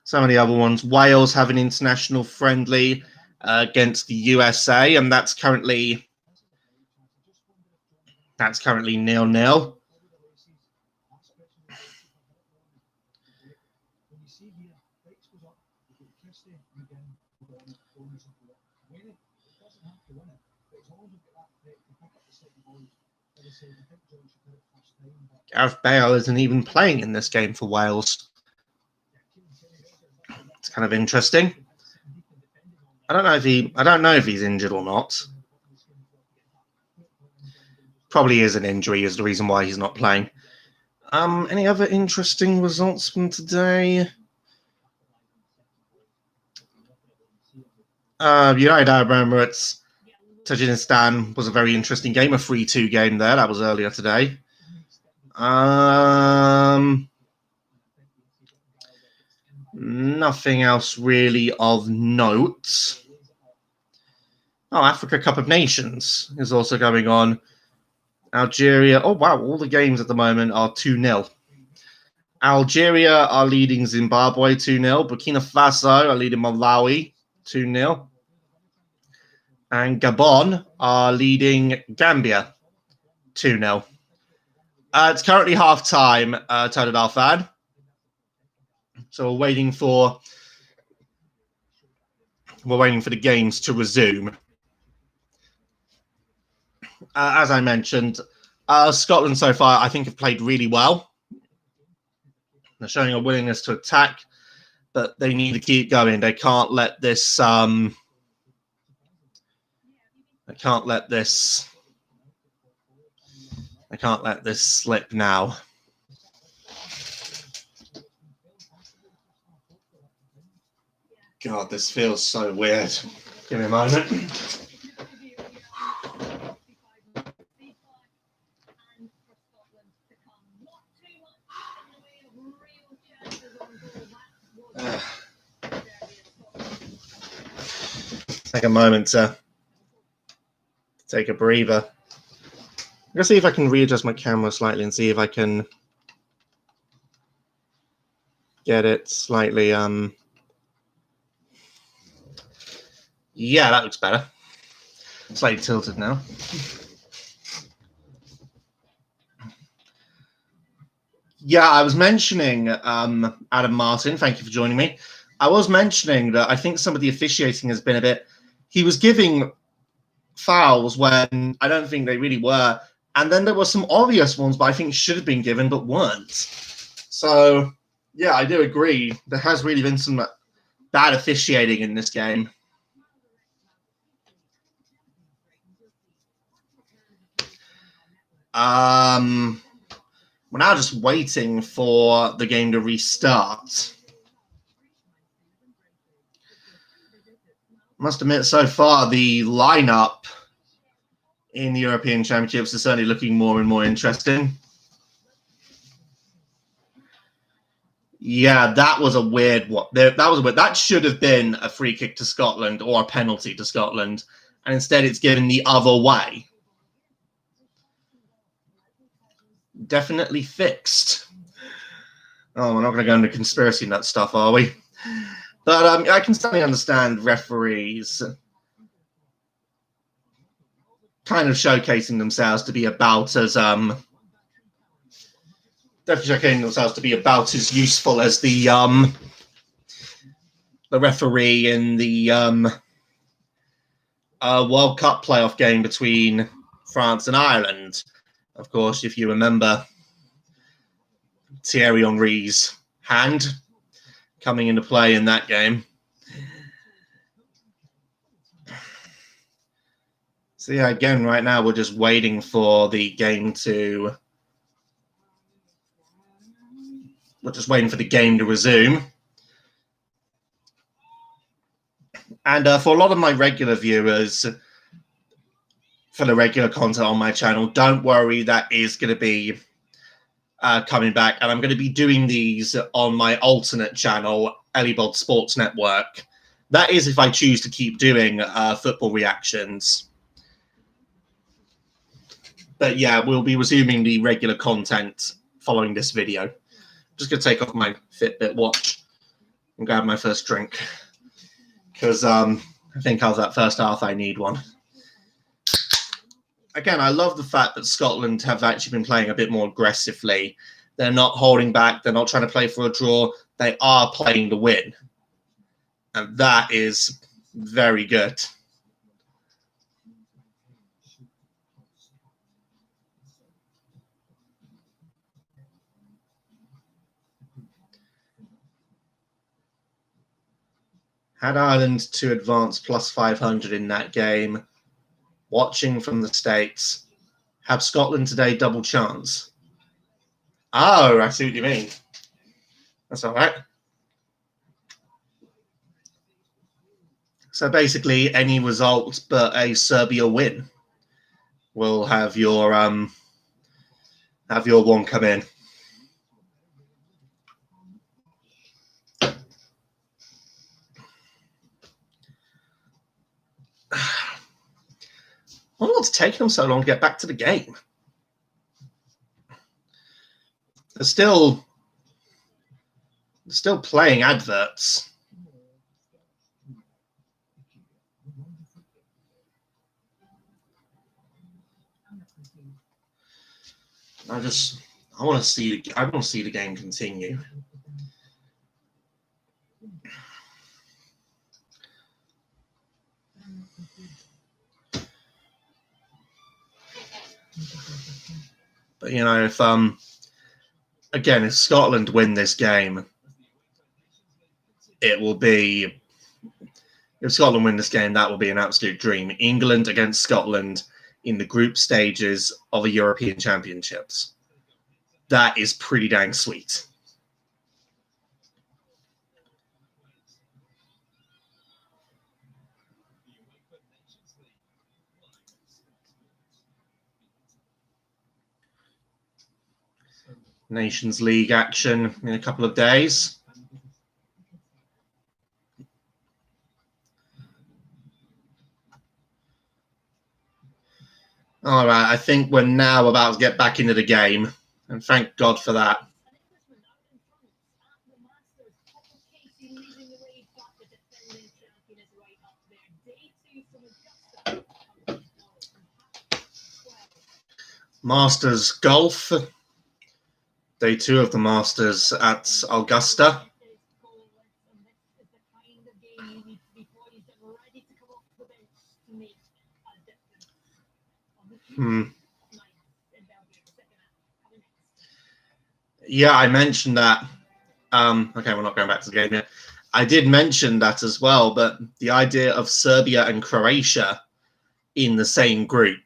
Some of the other ones. Wales have an international friendly against the USA, and that's currently 0-0. Gareth Bale isn't even playing in this game for Wales. It's kind of interesting. I don't know if he's injured or not. Probably is an injury is the reason why he's not playing. Any other interesting results from today? United Arab Emirates, Tajikistan was a very interesting game, a 3-2 game there. That was earlier today. Nothing else really of note. Oh, Africa Cup of Nations is also going on. Algeria. Oh, wow. All the games at the moment are 2-0. Algeria are leading Zimbabwe 2-0. Burkina Faso are leading Malawi 2-0. And Gabon are leading Gambia 2-0. It's currently half-time, Tony Dalfan. So we're waiting for the games to resume. As I mentioned, Scotland so far, I think, have played really well. They're showing a willingness to attack, but they need to keep going. They can't let this. I can't let this slip now. God, this feels so weird. Give me a moment. Take a moment to take a breather. I'm going to see if I can readjust my camera slightly and see if I can get it slightly, yeah, that looks better. Slightly tilted now. Yeah, I was mentioning, Adam Martin, thank you for joining me. I was mentioning that I think some of the officiating has been a bit, he was giving fouls when I don't think they really were. And then there were some obvious ones, but I think should have been given, but weren't. So, yeah, I do agree. There has really been some bad officiating in this game. We're now just waiting for the game to restart. Must admit, so far, the lineup in the European Championships is certainly looking more and more interesting. Yeah, that was a weird one. That should have been a free kick to Scotland or a penalty to Scotland, and instead it's given the other way. Definitely fixed. Oh, we're not going to go into conspiracy nut stuff, are we? But I can certainly understand referees kind of showcasing themselves to be about as useful as the referee in the World Cup playoff game between France and Ireland. Of course, if you remember Thierry Henry's hand coming into play in that game. So yeah, again, right now we're just waiting for the game to... We're just waiting for the game to resume. And for a lot of my regular viewers, for the regular content on my channel, don't worry, that is going to be coming back. And I'm going to be doing these on my alternate channel, Elibod Sports Network. That is if I choose to keep doing football reactions. But yeah, we'll be resuming the regular content following this video. Just going to take off my Fitbit watch and grab my first drink. Because I think after that first half, I need one. Again, I love the fact that Scotland have actually been playing a bit more aggressively. They're not holding back. They're not trying to play for a draw. They are playing to win. And that is very good. Had Ireland to advance plus 500 in that game, watching from the States, have Scotland today double chance? Oh, I see what you mean. That's all right. So basically, any result but a Serbia win will have your one come in. I wonder what's taking them so long to get back to the game. They're still playing adverts. I want to see the game continue. But you know, if Scotland win this game, it will be. If Scotland win this game, that will be an absolute dream. England against Scotland in the group stages of a European Championships. That is pretty dang sweet. Nations League action in a couple of days. All right, I think we're now about to get back into the game, and thank God for that. Masters Golf, day 2 of the Masters at Augusta. Yeah, I mentioned that. Okay, we're not going back to the game yet. I did mention that as well, but the idea of Serbia and Croatia in the same group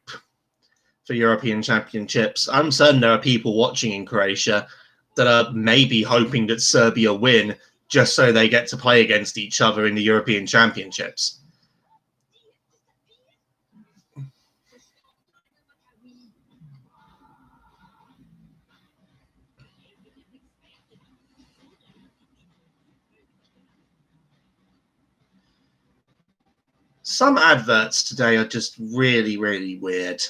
for European Championships, I'm certain there are people watching in Croatia that are maybe hoping that Serbia win just so they get to play against each other in the European Championships. Some adverts today are just really, really weird.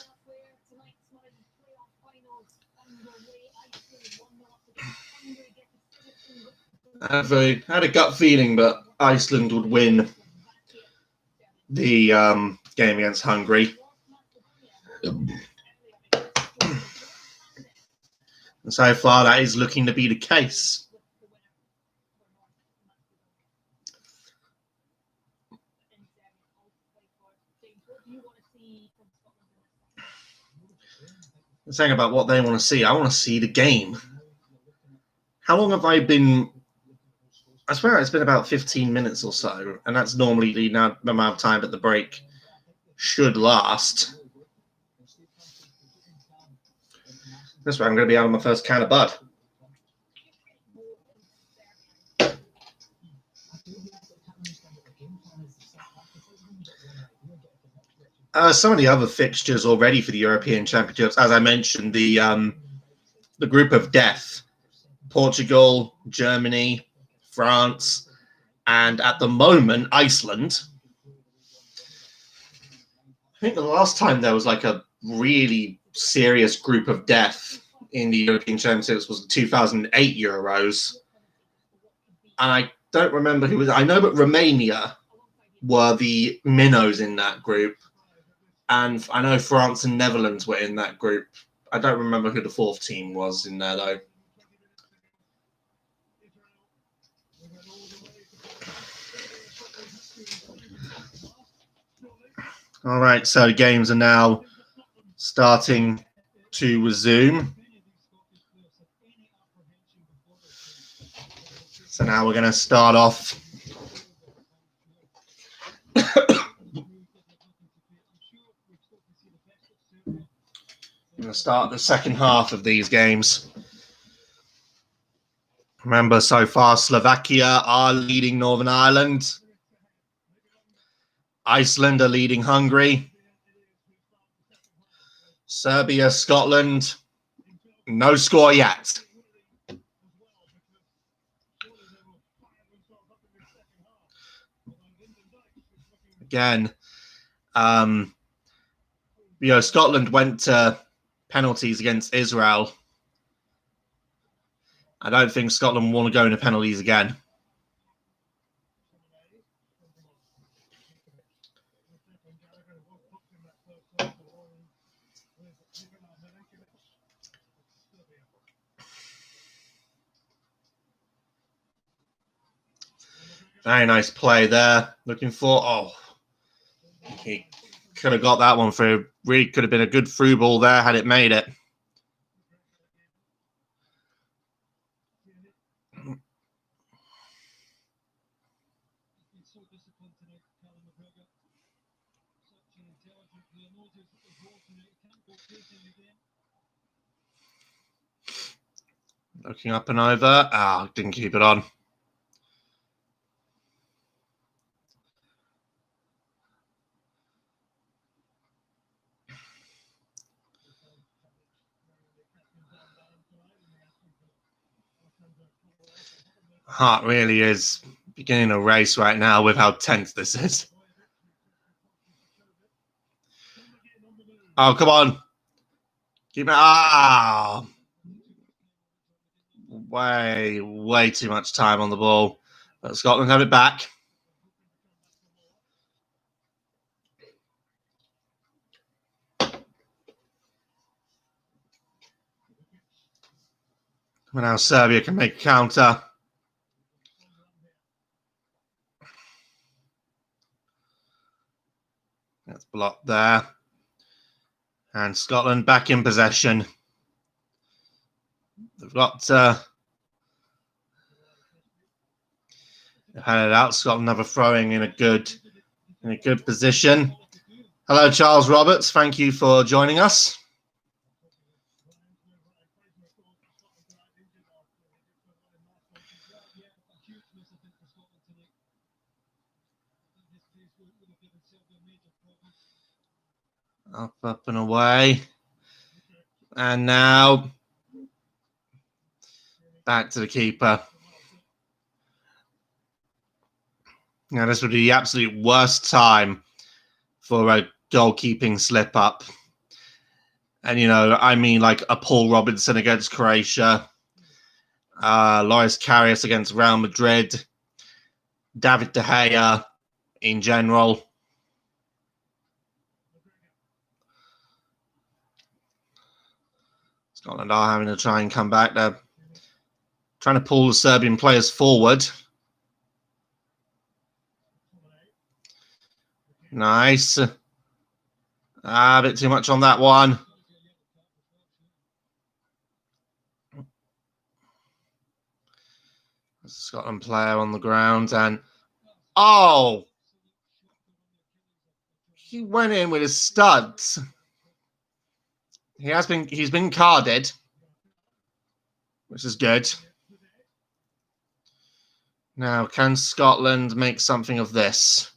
I had a gut feeling that Iceland would win the game against Hungary. And so far, that is looking to be the case. Saying about what they want to see, I want to see the game. How long have I been? I swear it's been about 15 minutes or so, and that's normally the amount of time that the break should last. That's why I'm going to be out on my first can of Bud. Some of the other fixtures already for the European Championships, as I mentioned, the group of death: Portugal, Germany, France, and at the moment, Iceland. I think the last time there was like a really serious group of death in the European Championships was the 2008 Euros. And I don't remember who was. I know that Romania were the minnows in that group. And I know France and Netherlands were in that group. I don't remember who the 4th team was in there, though. All right, so the games are now starting to resume. So now we're going to start off. We're going to start the second half of these games. Remember, so far, Slovakia are leading Northern Ireland. Iceland are leading Hungary. Serbia, Scotland, no score yet. Again, Scotland went to penalties against Israel. I don't think Scotland want to go into penalties again. Very nice play there. Looking for, he could have got that one through. Really could have been a good through ball there had it made it. Looking up and over. Ah, didn't keep it on. Heart really is beginning a race right now with how tense this is. Oh, come on. Keep it. Ah. Way too much time on the ball. But Scotland have it back. Now Serbia can make a counter. That's blocked there. And Scotland back in possession. They've got had it out. Scotland have a throwing in a good position. Hello, Charles Roberts. Thank you for joining us. Up and away. And now back to the keeper. Now this would be the absolute worst time for a goalkeeping slip-up. And, you know, I mean like a Paul Robinson against Croatia, Loris Karius against Real Madrid, David De Gea in general. Scotland are having to try and come back. They're trying to pull the Serbian players forward. Nice. A bit too much on that one. Scotland player on the ground and oh, he went in with his studs. He's been carded, which is good. Now, can Scotland make something of this?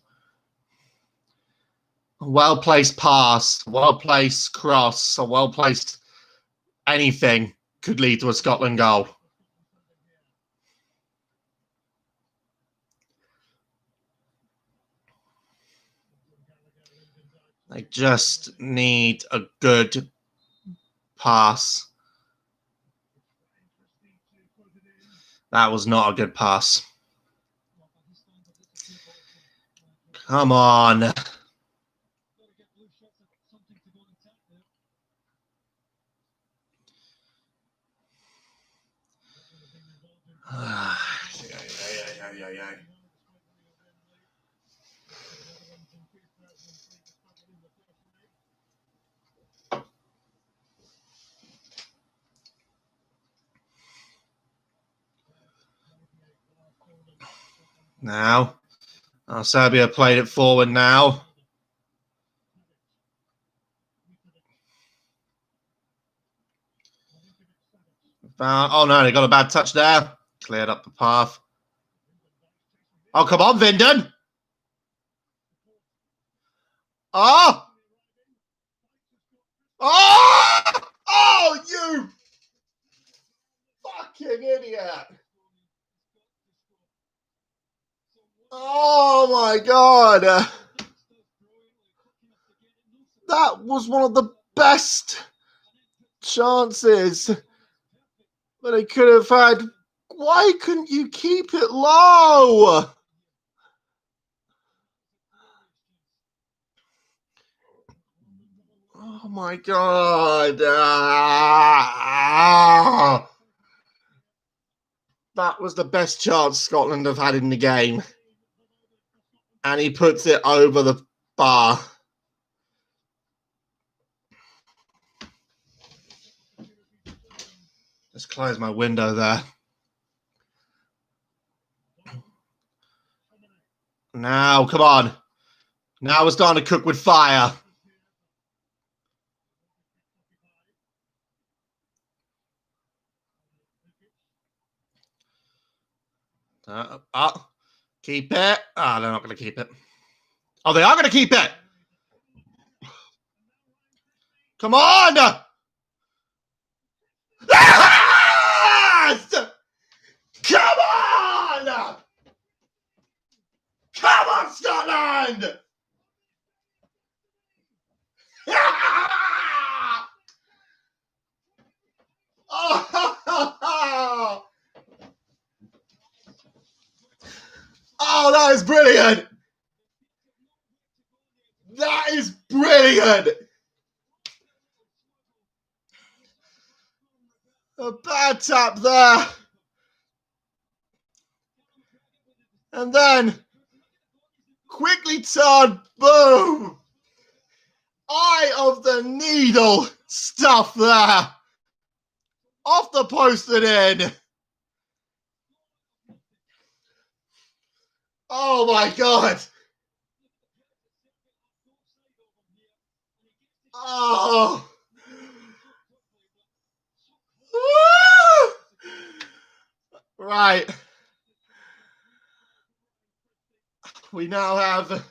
A well-placed pass, well-placed cross, a well-placed anything could lead to a Scotland goal. They just need a good pass. That was not a good pass. Come on. Now, Serbia played it forward now. Oh no, they got a bad touch there. Cleared up the path. Oh, come on, Vinden. Oh! Oh! Oh, you fucking idiot. Oh my God. That was one of the best chances that they could have had. Why couldn't you keep it low? Oh my God. That was the best chance Scotland have had in the game. And he puts it over the bar. Just close my window there. Now, come on. Now we're starting to cook with fire. Keep it. They're not going to keep it. Oh, they are going to keep it. Come on. Yes! Come on. Come on, Scotland. Oh, that is brilliant. That is brilliant. A bad tap there. And then quickly turn, boom. Eye of the needle stuff there. Off the post and in. Oh my God. Oh. Right. We now have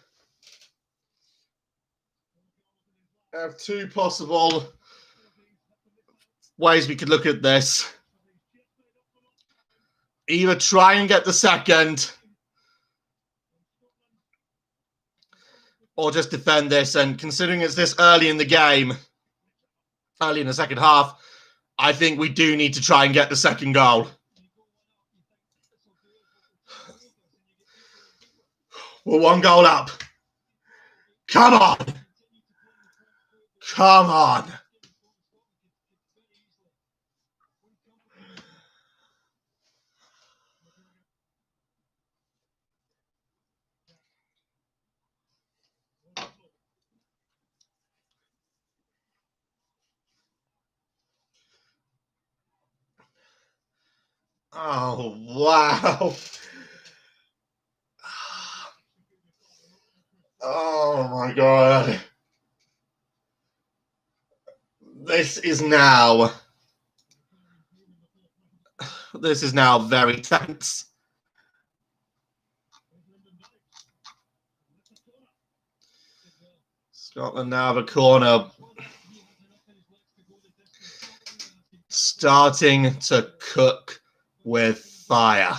two possible ways we could look at this. Either try and get the second, or just defend this. And considering it's this early in the game, early in the second half, I think we do need to try and get the second goal. We're one goal up. Come on. Come on. Oh, wow. Oh, my God. This is now very tense. Scotland now have a corner. Starting to cook with fire.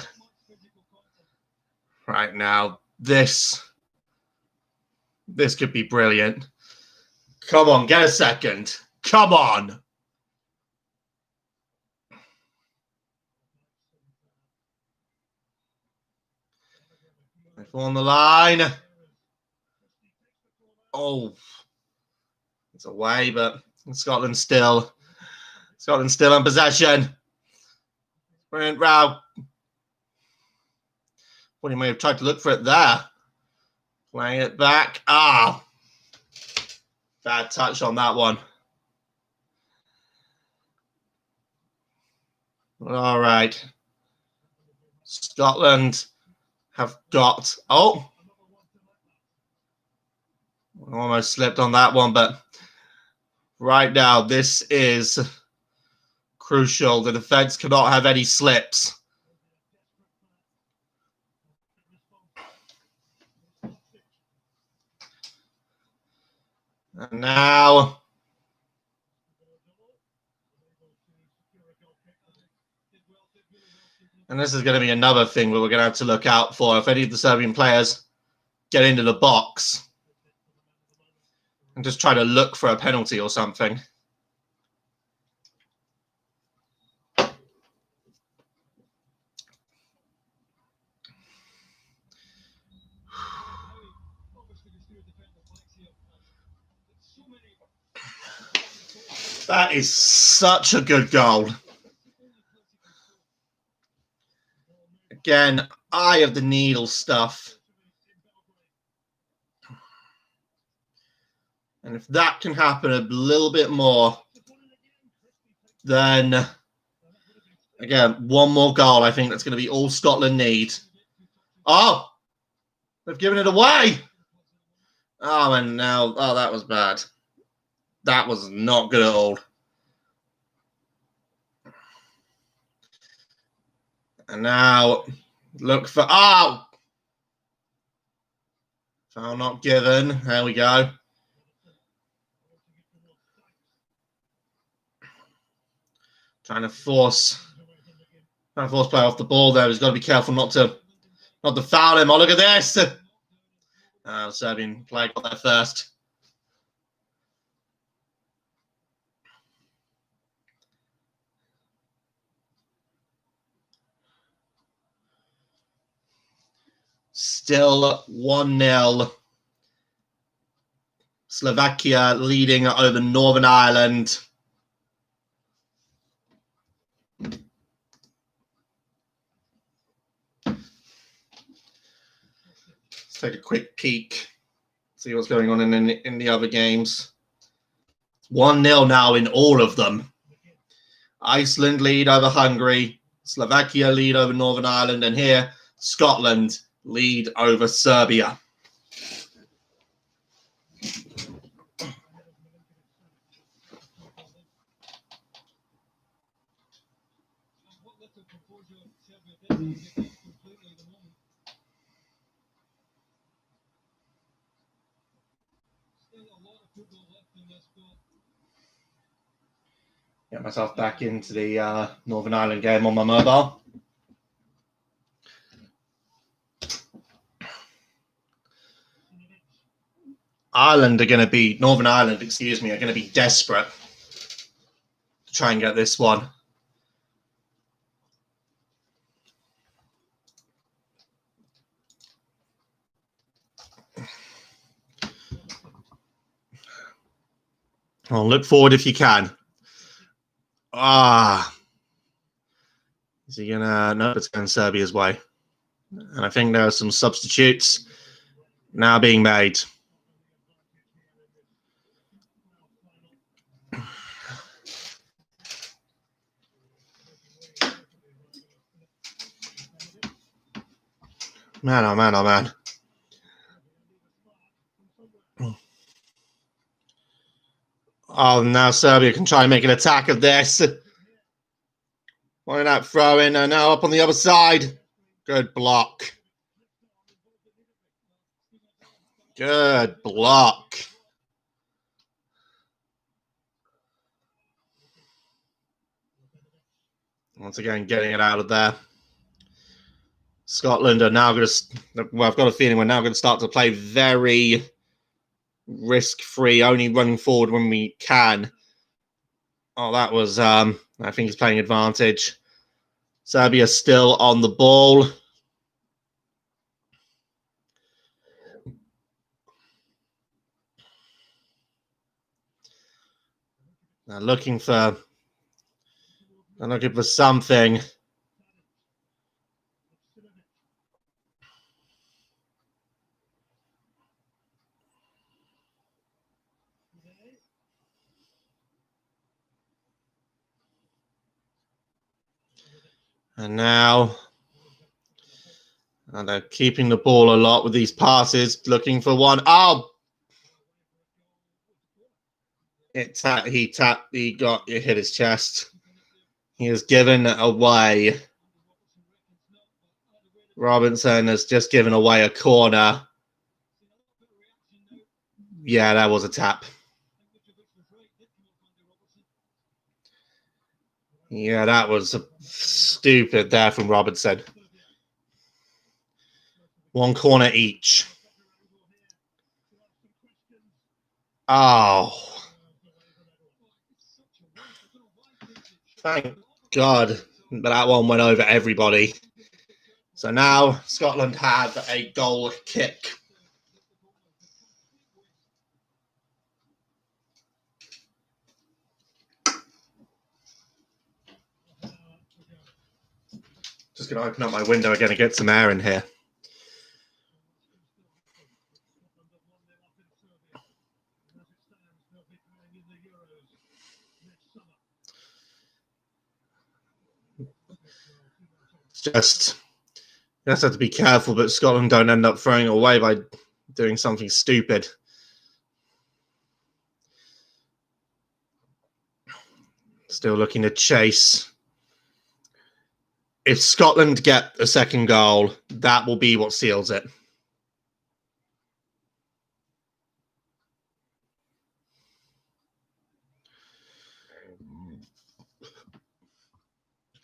Right now, this could be brilliant. Come on, get a second. Come on. On the line. Oh, it's away, but Scotland still in possession. Brilliant row. Well, he may have tried to look for it there. Playing it back. Bad touch on that one. All right. Scotland have got... Oh! Almost slipped on that one, but right now this is crucial. The defense cannot have any slips. And now... And this is going to be another thing where we're going to have to look out for. If any of the Serbian players get into the box and just try to look for a penalty or something. That is such a good goal. Again, eye of the needle stuff. And if that can happen a little bit more, then, again, one more goal. I think that's going to be all Scotland need. Oh, they've given it away. Oh, and now, oh, that was bad. That was not good at all. And now, look for, oh! Foul not given. There we go. Trying to force play off the ball there. He's got to be careful not to foul him. Oh, look at this. Serbian player got there first. Still 1-0. Slovakia leading over Northern Ireland. Let's take a quick peek. See what's going on in the other games. 1-0 now in all of them. Iceland lead over Hungary. Slovakia lead over Northern Ireland. And here, Scotland lead over Serbia. Get myself back into the Northern Ireland game on my mobile. Northern Ireland, excuse me, are going to be desperate to try and get this one. Oh, look forward if you can. Is he gonna? No, it's going Serbia's way. And I think there are some substitutes now being made. Man, oh man, oh man. Oh, now Serbia can try and make an attack of this. Why not throw in now up on the other side? Good block. Good block. Once again, getting it out of there. Scotland are now going to... Well, I've got a feeling we're now going to start to play very risk-free, only running forward when we can. Oh, that was... I think he's playing advantage. Serbia still on the ball. They're looking for something. And now they're keeping the ball a lot with these passes, looking for one. Oh! It hit his chest. He has given away. Robinson has just given away a corner. Yeah, that was a tap. Yeah, that was stupid there from Robinson. One corner each. Oh. Thank God that one went over everybody. So now Scotland have a goal kick. Just going to open up my window again and get some air in here. Just have to be careful, but Scotland don't end up throwing it away by doing something stupid. Still looking to chase. If Scotland get a second goal, that will be what seals it.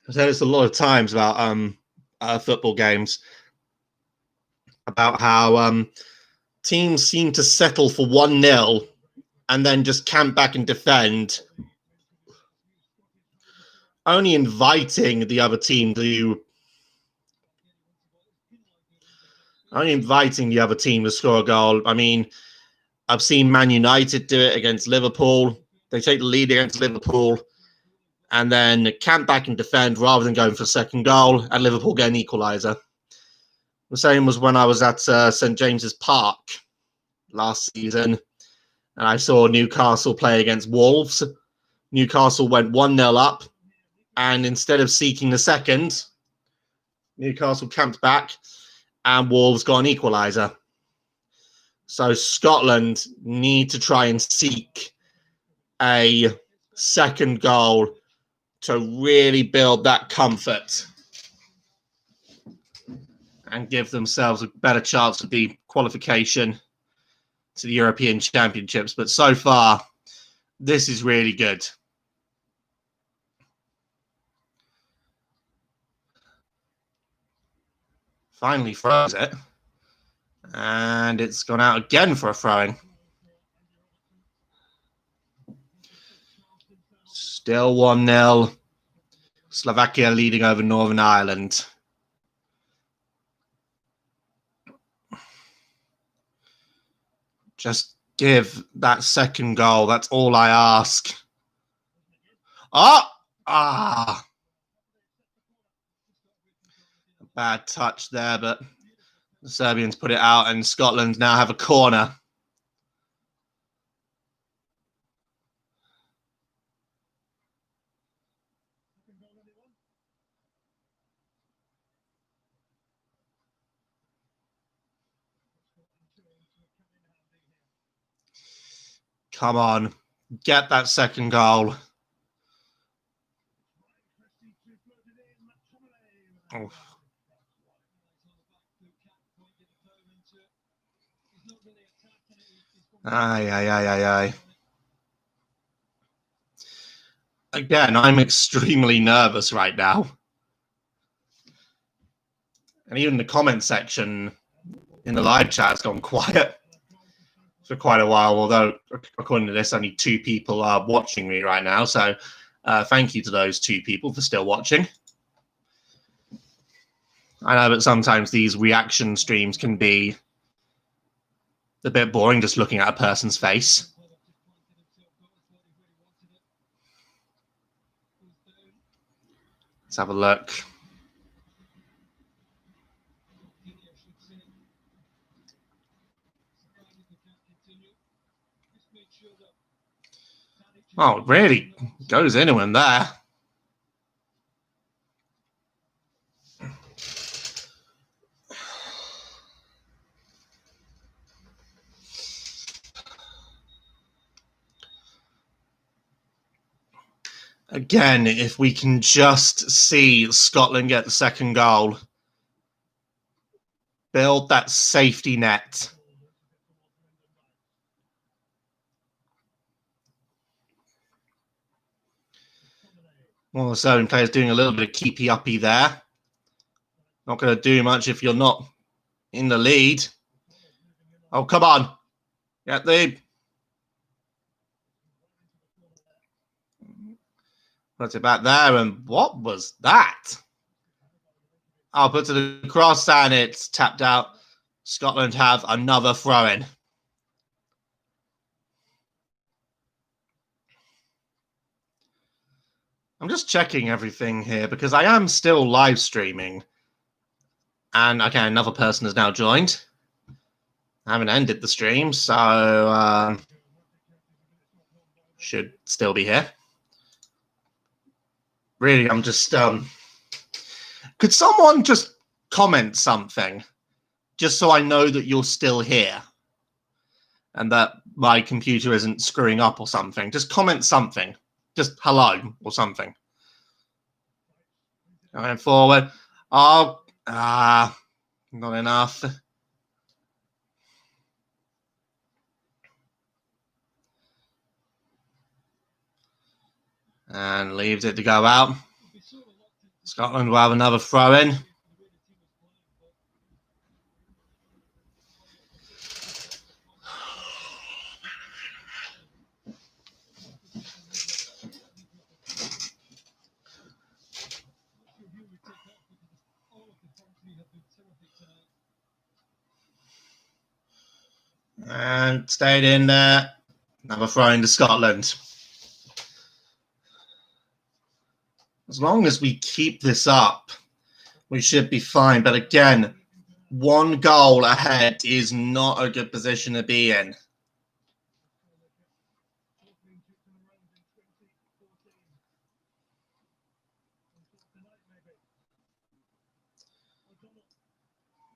I've said this a lot of times about football games, about how teams seem to settle for 1-0 and then just camp back and defend, only inviting the other team to score a goal. I mean, I've seen Man United do it against Liverpool. They take the lead against Liverpool and then camp back and defend rather than going for a second goal, and Liverpool get an equalizer. The same was when I was at St James's Park last season, and I saw Newcastle play against Wolves. Newcastle went 1-0 up, and instead of seeking the second, Newcastle camped back, and Wolves got an equalizer. So Scotland need to try and seek a second goal to really build that comfort and give themselves a better chance of the qualification to the European Championships. But so far, this is really good. Finally throws it. And it's gone out again for a throwing. Still 1-0. Slovakia leading over Northern Ireland. Just give that second goal. That's all I ask. A bad touch there, but the Serbians put it out, and Scotland now have a corner. Come on, get that second goal. Oh. Aye. Again, I'm extremely nervous right now. And even the comment section in the live chat has gone quiet for quite a while, although according to this, only 2 people are watching me right now. So thank you to those 2 people for still watching. I know that sometimes these reaction streams can be a bit boring just looking at a person's face. Let's have a look. Oh, it really goes in there. Again, if we can just see Scotland get the second goal, build that safety net. Well, the Serbian players doing a little bit of keepy-uppy there. Not going to do much if you're not in the lead. Oh, come on. Get the... Put it back there, and what was that? I'll put it across, and it's tapped out. Scotland have another throw-in. I'm just checking everything here because I am still live streaming. And okay, another person has now joined. I haven't ended the stream, so should still be here. Really, I'm just... could someone just comment something? Just so I know that you're still here. And that my computer isn't screwing up or something. Just comment something. just hello or something. Going forward. Oh, not enough. And leaves it to go out. Scotland will have another throw in. And stayed in there. Another throw into Scotland. As long as we keep this up, we should be fine. But again, one goal ahead is not a good position to be in.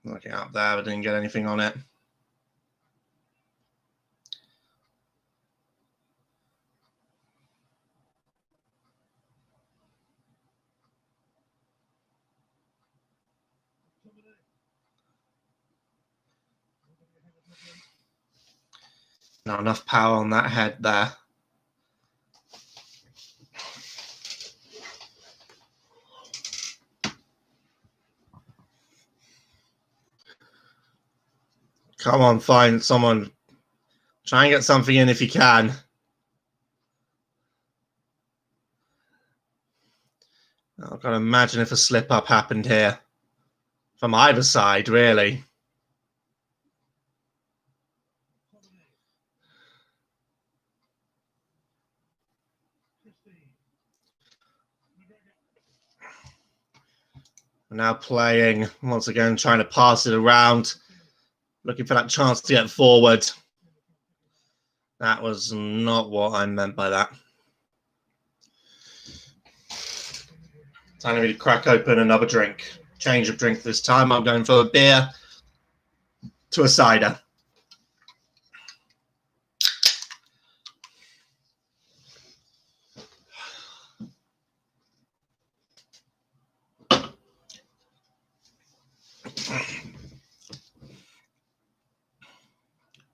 Looking up there, but didn't get anything on it. Not enough power on that head there. Come on, find someone. Try and get something in if you can. I've got to imagine if a slip-up happened here. From either side, really. We're now playing, once again, trying to pass it around. Looking for that chance to get forward. That was not what I meant by that. Time for me to crack open another drink. Change of drink this time. I'm going for a beer to a cider.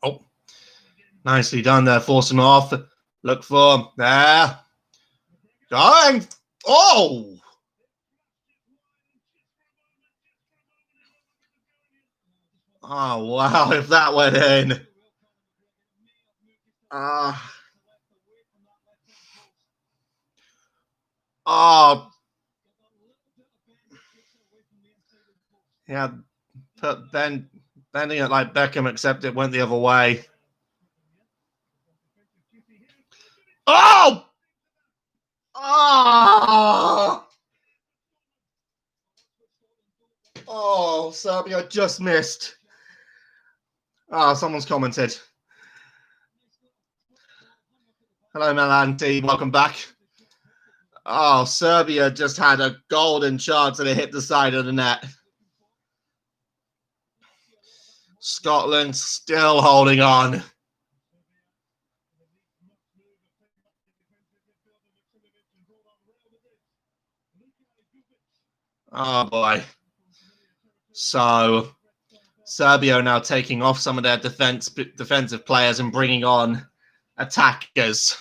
Oh, nicely done there. Force him off. Look for him. There. Going. Oh! Oh, wow, if that went in. Oh. Yeah, bending it like Beckham, except it went the other way. Oh! Oh! Oh, Serbia just missed. Oh, someone's commented. Hello, Melanti. Welcome back. Oh, Serbia just had a golden chance and it hit the side of the net. Scotland still holding on. Oh, boy. So, Serbia are now taking off some of their defensive players and bringing on attackers.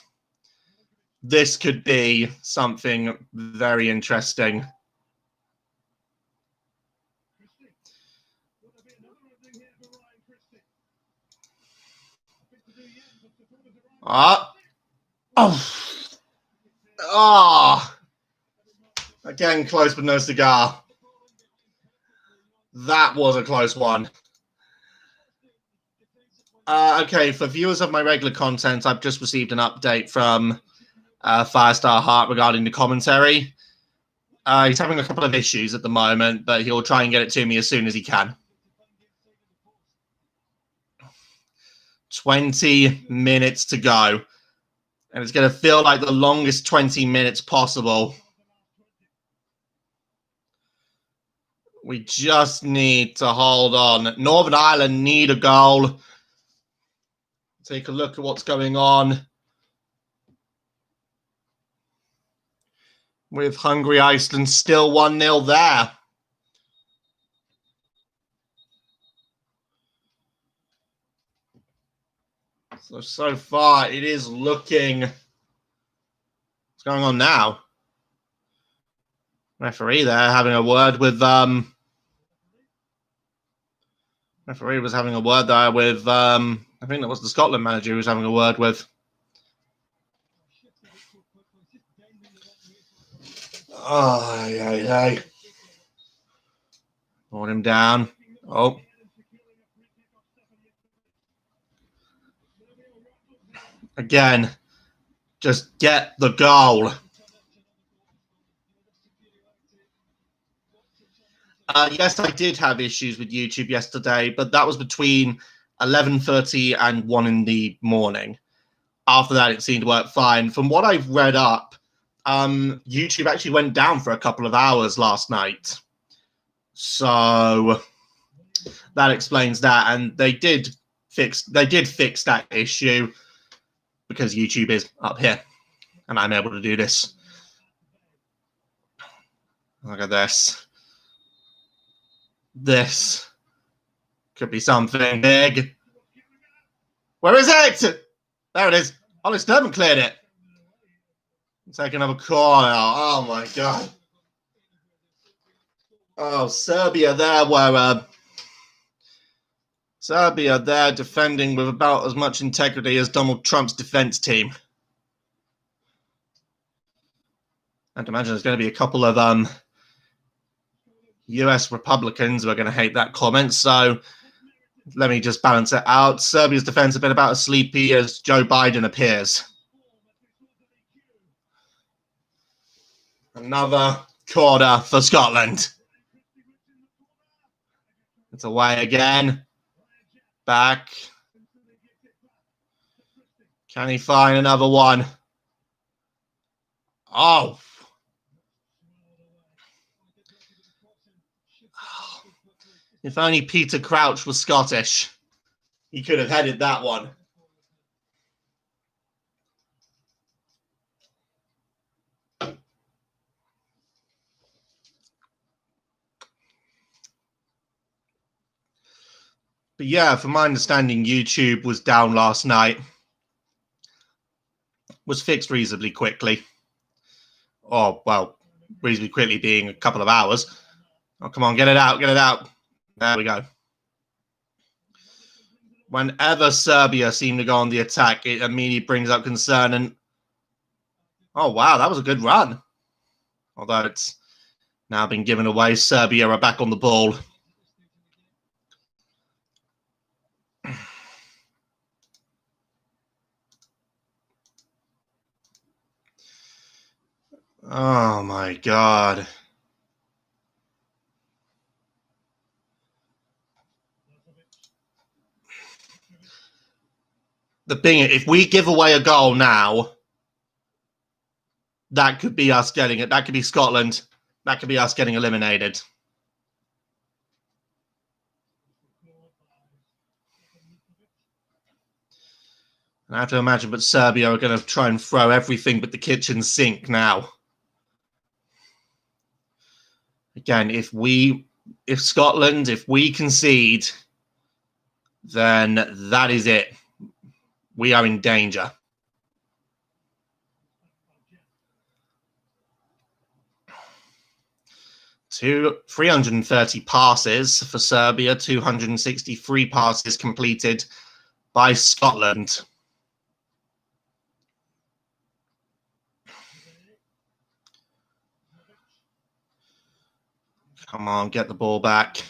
This could be something very interesting. Oh. Again, close but no cigar. That was a close one. Okay, for viewers of my regular content, I've just received an update from Firestar Hart regarding the commentary. He's having a couple of issues at the moment, but he'll try and get it to me as soon as he can. 20 minutes to go. And it's going to feel like the longest 20 minutes possible. We just need to hold on. Northern Ireland need a goal. Take a look at what's going on. with Hungary, Iceland still 1-0 there. So far, it is looking... What's going on now? Referee there having a word with... Referee was having a word there with... I think that was the Scotland manager who was having a word with. Oh, yeah. Brought him down. Oh. Again, just get the goal. Yes, I did have issues with YouTube yesterday, but that was between 11:30 and 1 in the morning. After that, it seemed to work fine. From what I've read up, YouTube actually went down for a couple of hours last night. So that explains that. And they did fix that issue because YouTube is up here and I'm able to do this. Look at this. This could be something big. Where is it? There it is. Ollie Sturman cleared it. Take another corner. Oh, my God. Oh, Serbia there were... Serbia there defending with about as much integrity as Donald Trump's defense team. I'd imagine there's going to be a couple of US Republicans who are going to hate that comment, so let me just balance it out. Serbia's defense has been about as sleepy as Joe Biden appears. Another corner for Scotland. It's away again. Back. Can he find another one? Oh. If only Peter Crouch was Scottish, he could have headed that one. But yeah, from my understanding, YouTube was down last night. Was fixed reasonably quickly. Oh, well, reasonably quickly being a couple of hours. Oh, come on, get it out, get it out. There we go. Whenever Serbia seem to go on the attack, it immediately brings up concern. And oh, wow, that was a good run. Although it's now been given away. Serbia are back on the ball. Oh, my God. The thing is, if we give away a goal now, that could be us getting it. That could be Scotland. That could be us getting eliminated. I have to imagine, but Serbia are going to try and throw everything but the kitchen sink now. Again, if Scotland, if we concede, then that is it. We are in danger. To 330 passes for Serbia, 263 passes completed by Scotland. Come on, get the ball back.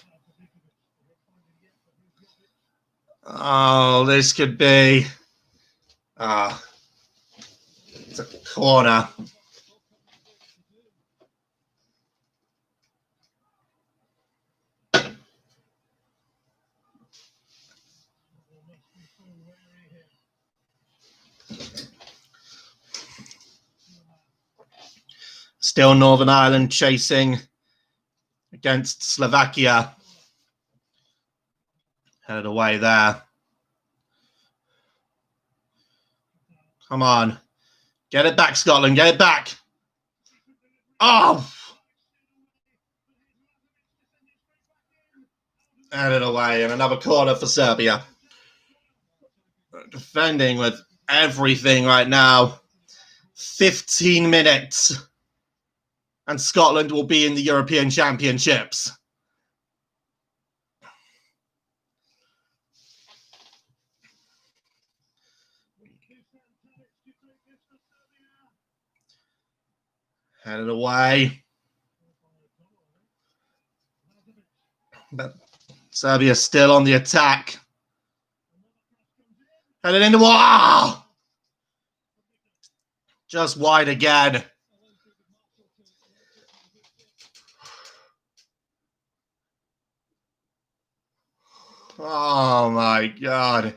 Oh, this could be... it's a corner. Still Northern Ireland chasing against Slovakia. Headed away there. Come on. Get it back, Scotland. Get it back. Oh! Headed away, and another corner for Serbia. Defending with everything right now. 15 minutes. And Scotland will be in the European Championships. Headed away. But Serbia still on the attack. Headed into wall. Just wide again. Oh my God.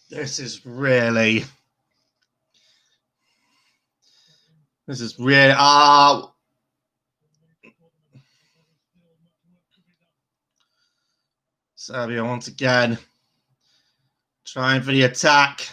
This is really. Serbia once again trying for the attack.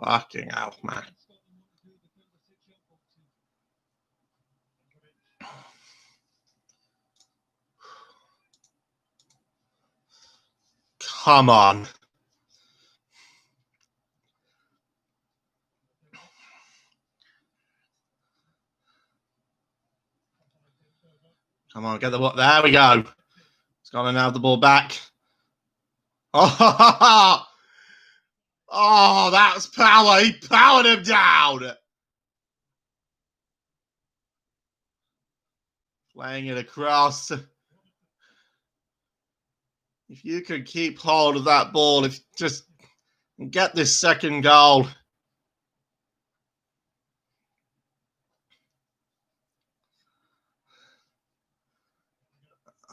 Fucking hell, man. Come on. Come on, get the ball. There we go. Scotland have the ball back. Oh, oh, that's power. He powered him down. Playing it across. If you could keep hold of that ball, if just get this second goal.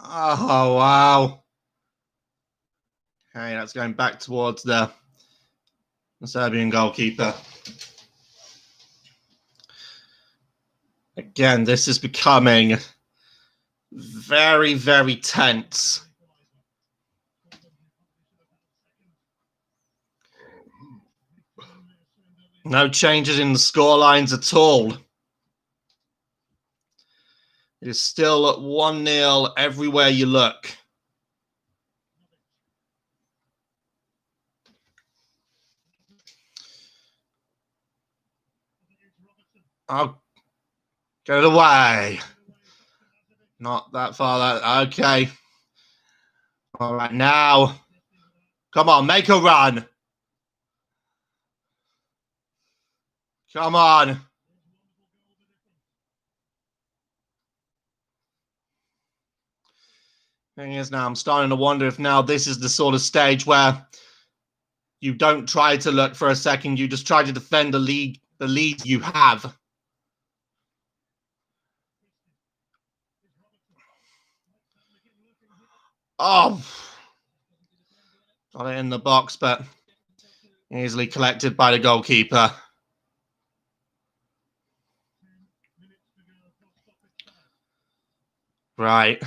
Oh, wow. Okay, that's going back towards the Serbian goalkeeper. Again, this is becoming very, very tense. No changes in the scorelines at all. It is still at 1-0 everywhere you look. I'll get it away. Not that far. Okay. All right, now. Come on, make a run. Come on. Thing is, now I'm starting to wonder if now this is the sort of stage where you don't try to look for a second, you just try to defend the lead you have. Oh, got it in the box, but easily collected by the goalkeeper. Right.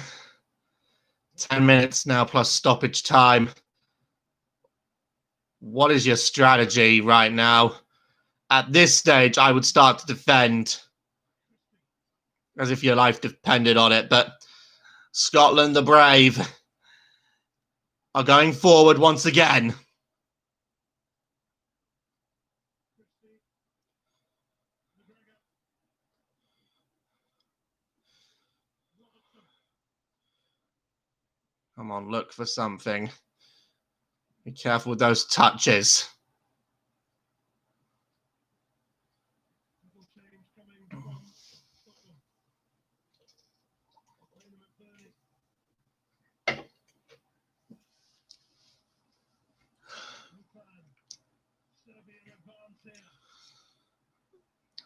10 minutes now plus stoppage time. What is your strategy right now? At this stage, I would start to defend as if your life depended on it. But Scotland, the brave, are going forward once again. Come on, look for something. Be careful with those touches.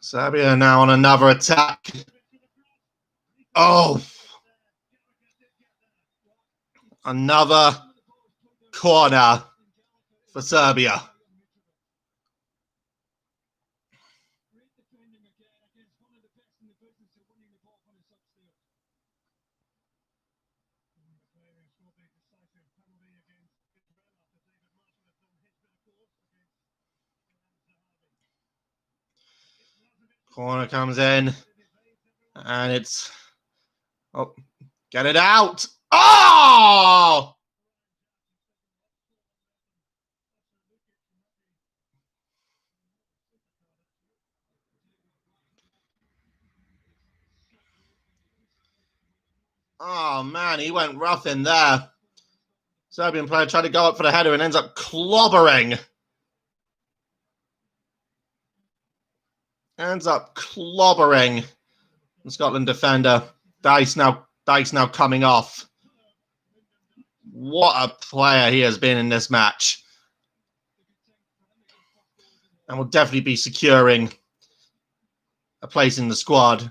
Serbia now on another attack. Oh, another corner for Serbia. Corner comes in, and it's... Oh, get it out. Oh! Oh, man, he went rough in there. Serbian player tried to go up for the header and ends up clobbering. The Scotland defender. Dice now coming off. What a player he has been in this match. And will definitely be securing a place in the squad.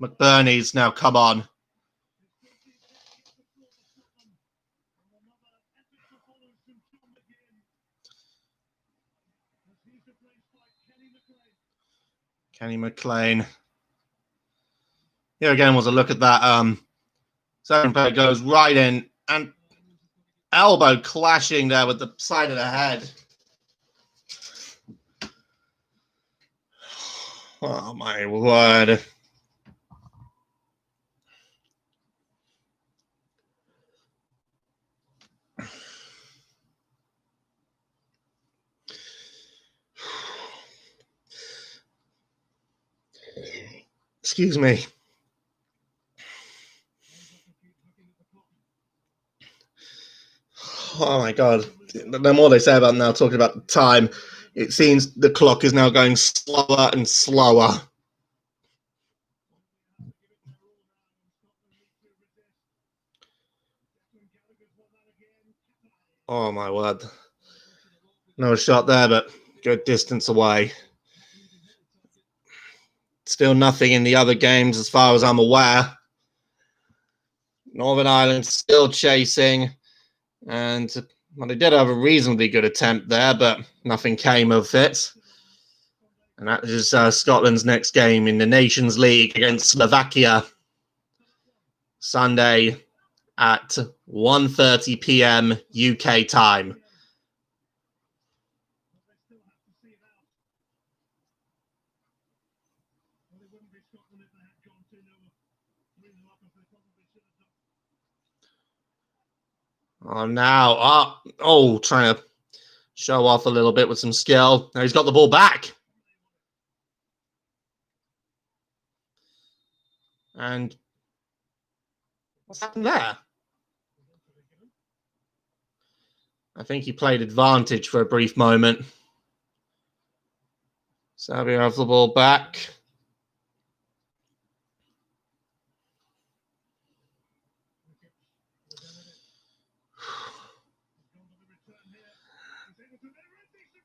McBurney's now come on. Kenny McLean. Here again was a look at that. Second player goes right in and elbow clashing there with the side of the head. Oh my word. Excuse me. Oh my God. The more they say about now, talking about the time, it seems the clock is now going slower and slower. Oh my word. No shot there, but good distance away. Still nothing in the other games as far as I'm aware. Northern Ireland still chasing, and well, they did have a reasonably good attempt there, but nothing came of it. And that is Scotland's next game in the Nations League against Slovakia, Sunday at 1:30 p.m. UK time. Oh, now, trying to show off a little bit with some skill. Now he's got the ball back. And what's happened there? I think he played advantage for a brief moment. Serbia have the ball back.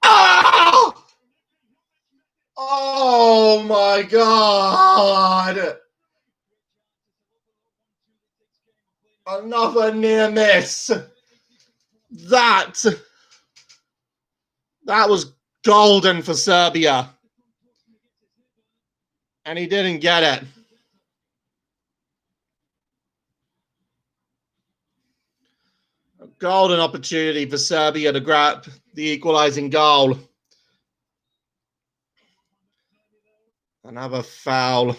Oh! Oh my God! Another near miss. That was golden for Serbia. And he didn't get it. A golden opportunity for Serbia to grab the equalizing goal. Another foul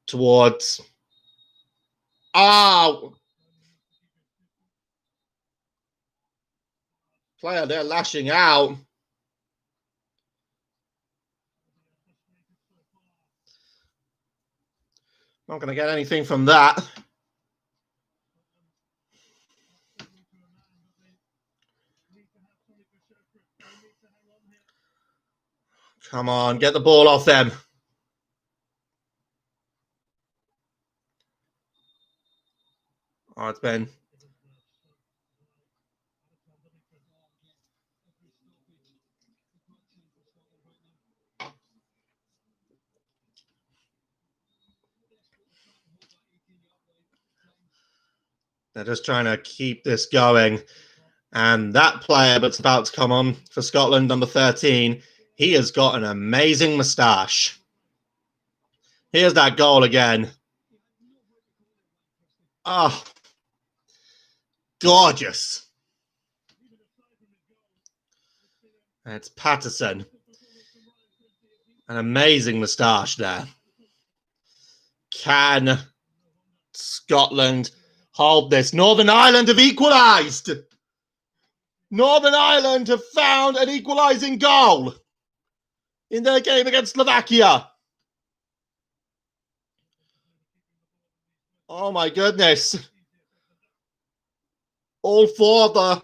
towards... Oh! Player there lashing out. Not going to get anything from that. Come on, get the ball off them. Oh, it's been... They're just trying to keep this going. And that player that's about to come on for Scotland, number 13, he has got an amazing moustache. Here's that goal again. Oh, gorgeous. It's Patterson. An amazing moustache there. Can Scotland hold this? Northern Ireland have equalised. Northern Ireland have found an equalising goal in their game against Slovakia. Oh my goodness. All four of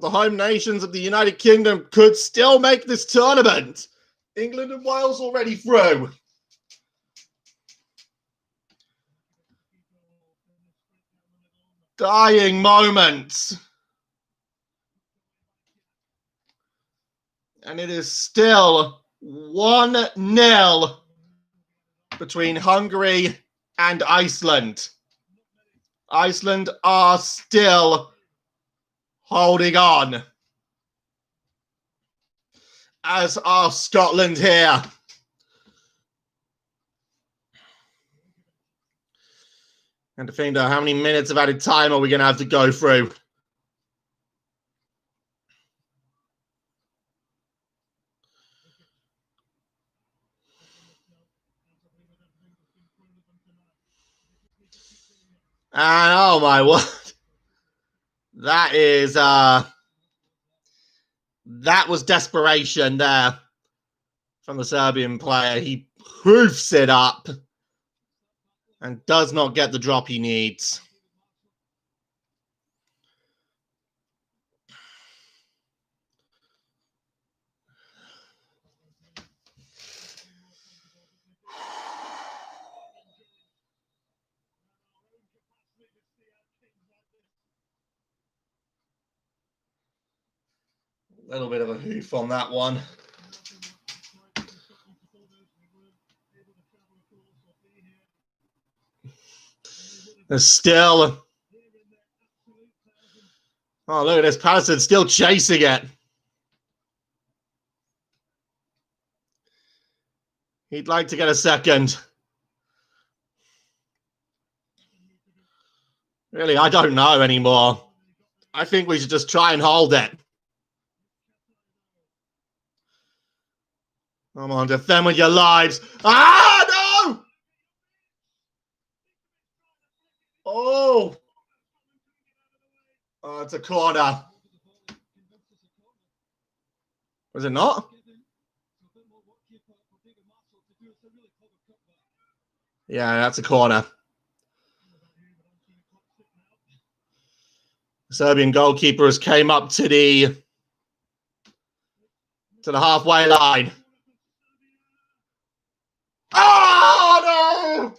the home nations of the United Kingdom could still make this tournament. England and Wales already through. Dying moments. And it is still 1-0 between Hungary and Iceland. Iceland are still holding on. As are Scotland here. And to find out how many minutes of added time are we going to have to go through. And oh my word. That is that was desperation there from the Serbian player. He hoofs it up and does not get the drop he needs. A little bit of a hoof on that one. There's still... Oh, look at this. Patterson still chasing it. He'd like to get a second. Really, I don't know anymore. I think we should just try and hold it. Come on, defend with your lives. Ah, no! Oh! Oh, it's a corner. Was it not? Yeah, that's a corner. The Serbian goalkeeper has came up to the halfway line. Oh, no!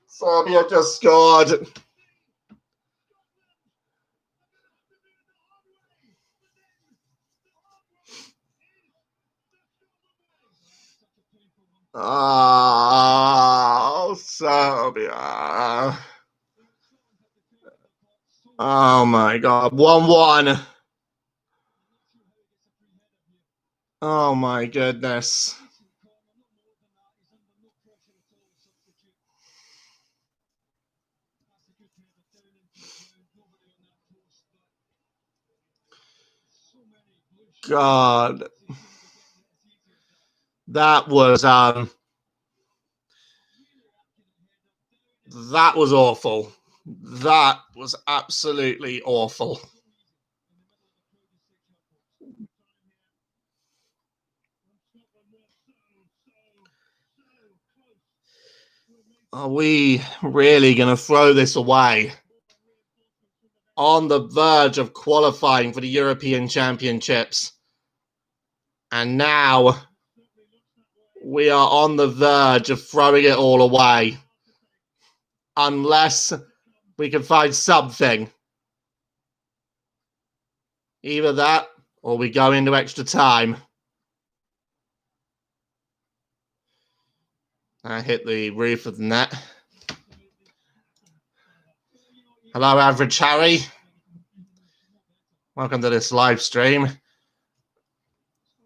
Serbia just scored. Oh, Serbia. Oh, my God. 1-1. Oh, my goodness. God. That was awful. That was absolutely awful. Are we really going to throw this away? On the verge of qualifying for the European Championships. And now we are on the verge of throwing it all away. Unless we can find something. Either that or we go into extra time. I hit the roof of the net. Hello, Average Harry. Welcome to this live stream.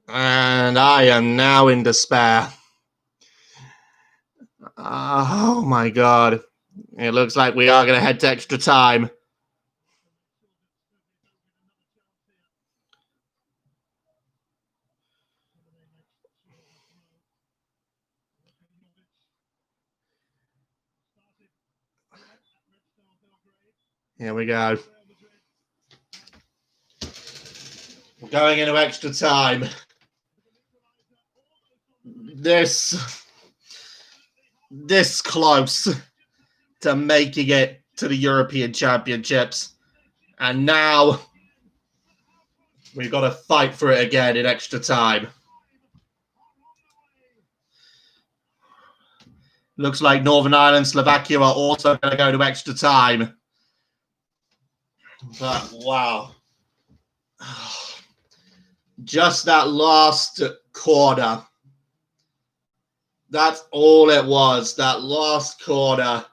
And I am now in despair. Oh my God. It looks like we are going to head to extra time. Here we go. We're going into extra time. This close to making it to the European Championships. And now we've got to fight for it again in extra time. Looks like Northern Ireland, Slovakia are also going to go to extra time. But wow. Just that last quarter. That's all it was. That last quarter.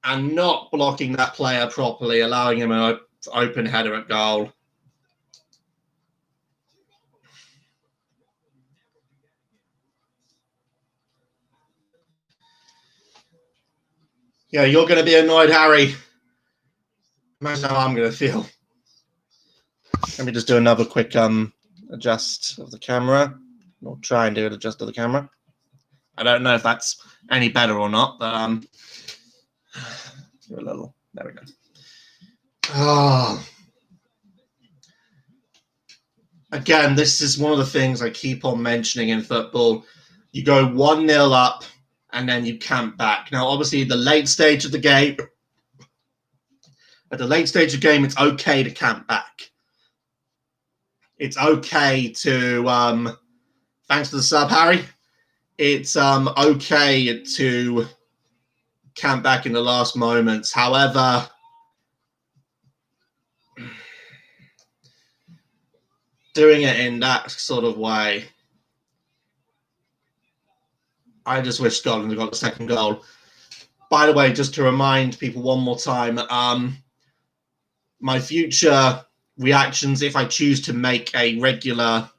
And not blocking that player properly, allowing him an open header at goal. Yeah, you're going to be annoyed, Harry. Imagine how I'm going to feel. Let me just do another quick adjust of the camera. We'll try and do an adjust of the camera. I don't know if that's any better or not, but do a little. There we go. Oh. Again, this is one of the things I keep on mentioning in football. You go 1-0 up, and then you camp back. Now, obviously, at the late stage of the game, it's okay to camp back. It's okay to, thanks to the sub, Harry. It's okay to camp back in the last moments. However, doing it in that sort of way, I just wish Scotland had got the second goal. By the way, just to remind people one more time, my future reactions, if I choose to make a regular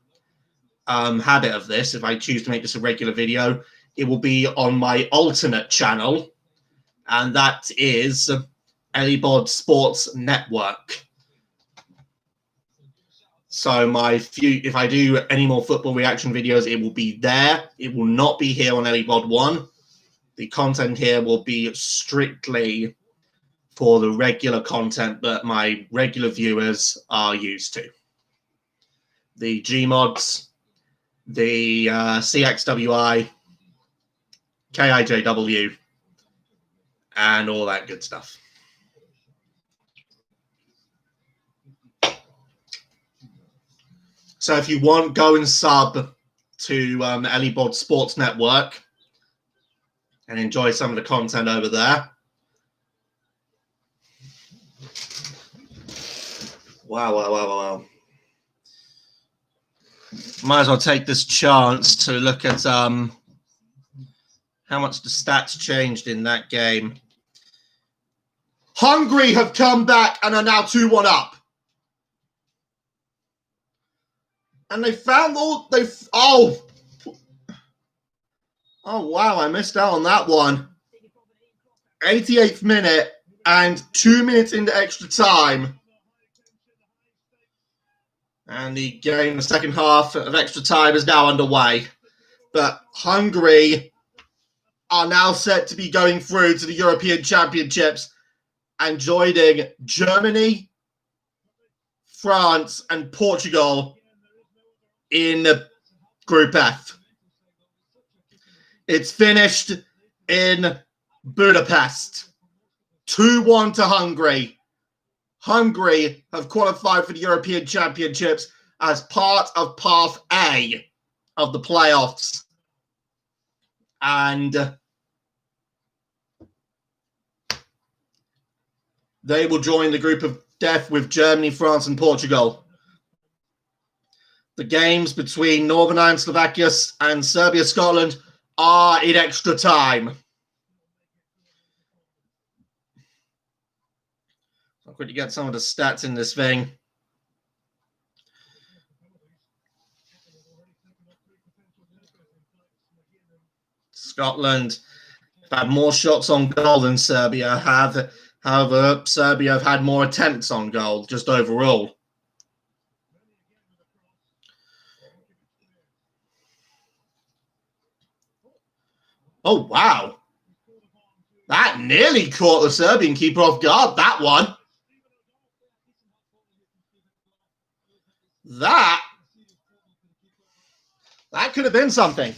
habit of this, if I choose to make this a regular video, it will be on my alternate channel, and that is Elibod Sports Network. So if I do any more football reaction videos, it will be there. It will not be here on Elibod 1. The content here will be strictly for the regular content that my regular viewers are used to. The Gmods, the CXWI, KIJW, and all that good stuff. So if you want, go and sub to Elibod Sports Network and enjoy some of the content over there. Wow. Might as well take this chance to look at how much the stats changed in that game. Hungary have come back and are now 2-1 up. And they found all oh wow, I missed out on that one. 88th minute and 2 minutes into extra time. And the game, the second half of extra time is now underway. But Hungary are now set to be going through to the European Championships and joining Germany, France, and Portugal in Group F. It's finished in Budapest. 2-1 to Hungary. Hungary have qualified for the European Championships as part of Path A of the playoffs. And they will join the group of death with Germany, France, and Portugal. The games between Northern Ireland, Slovakia, and Serbia, Scotland In extra time. I'll quickly get some of the stats in this thing. Scotland have had more shots on goal than Serbia have. However, Serbia have had more attempts on goal, just overall. Oh, wow. That nearly caught the Serbian keeper off guard, that one. That could have been something.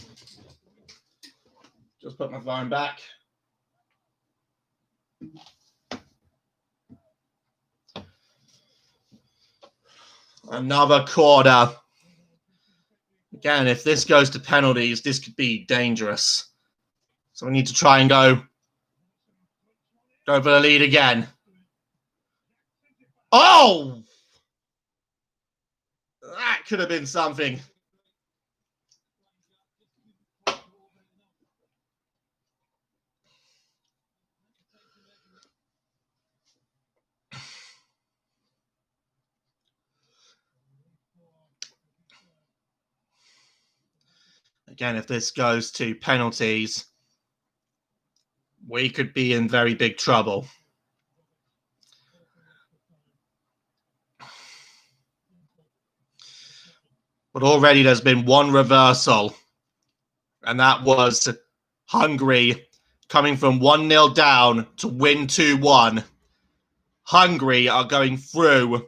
Just put my phone back. Another corner. Again, if this goes to penalties, this could be dangerous. So we need to try and go for the lead again. Oh! That could have been something. Again, if this goes to penalties, we could be in very big trouble. But already there's been one reversal, and that was Hungary coming from 1-0 down to win 2-1. Hungary are going through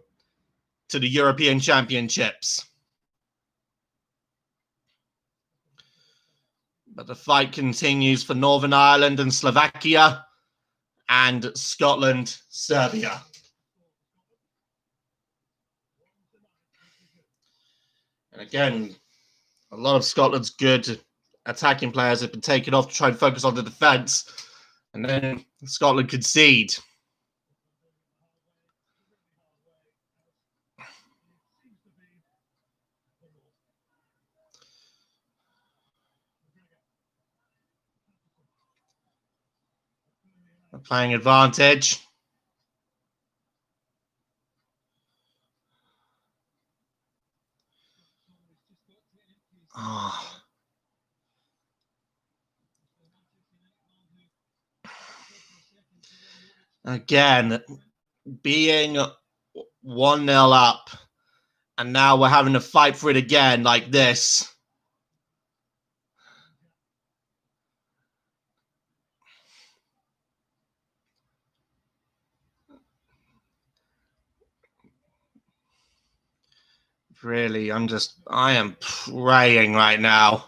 to the European Championships. But the fight continues for Northern Ireland and Slovakia, and Scotland, Serbia. And again, a lot of Scotland's good attacking players have been taken off to try and focus on the defence. And then Scotland concede. Playing advantage. Oh. Again, being 1-0 up, and now we're having to fight for it again like this. Really, I am praying right now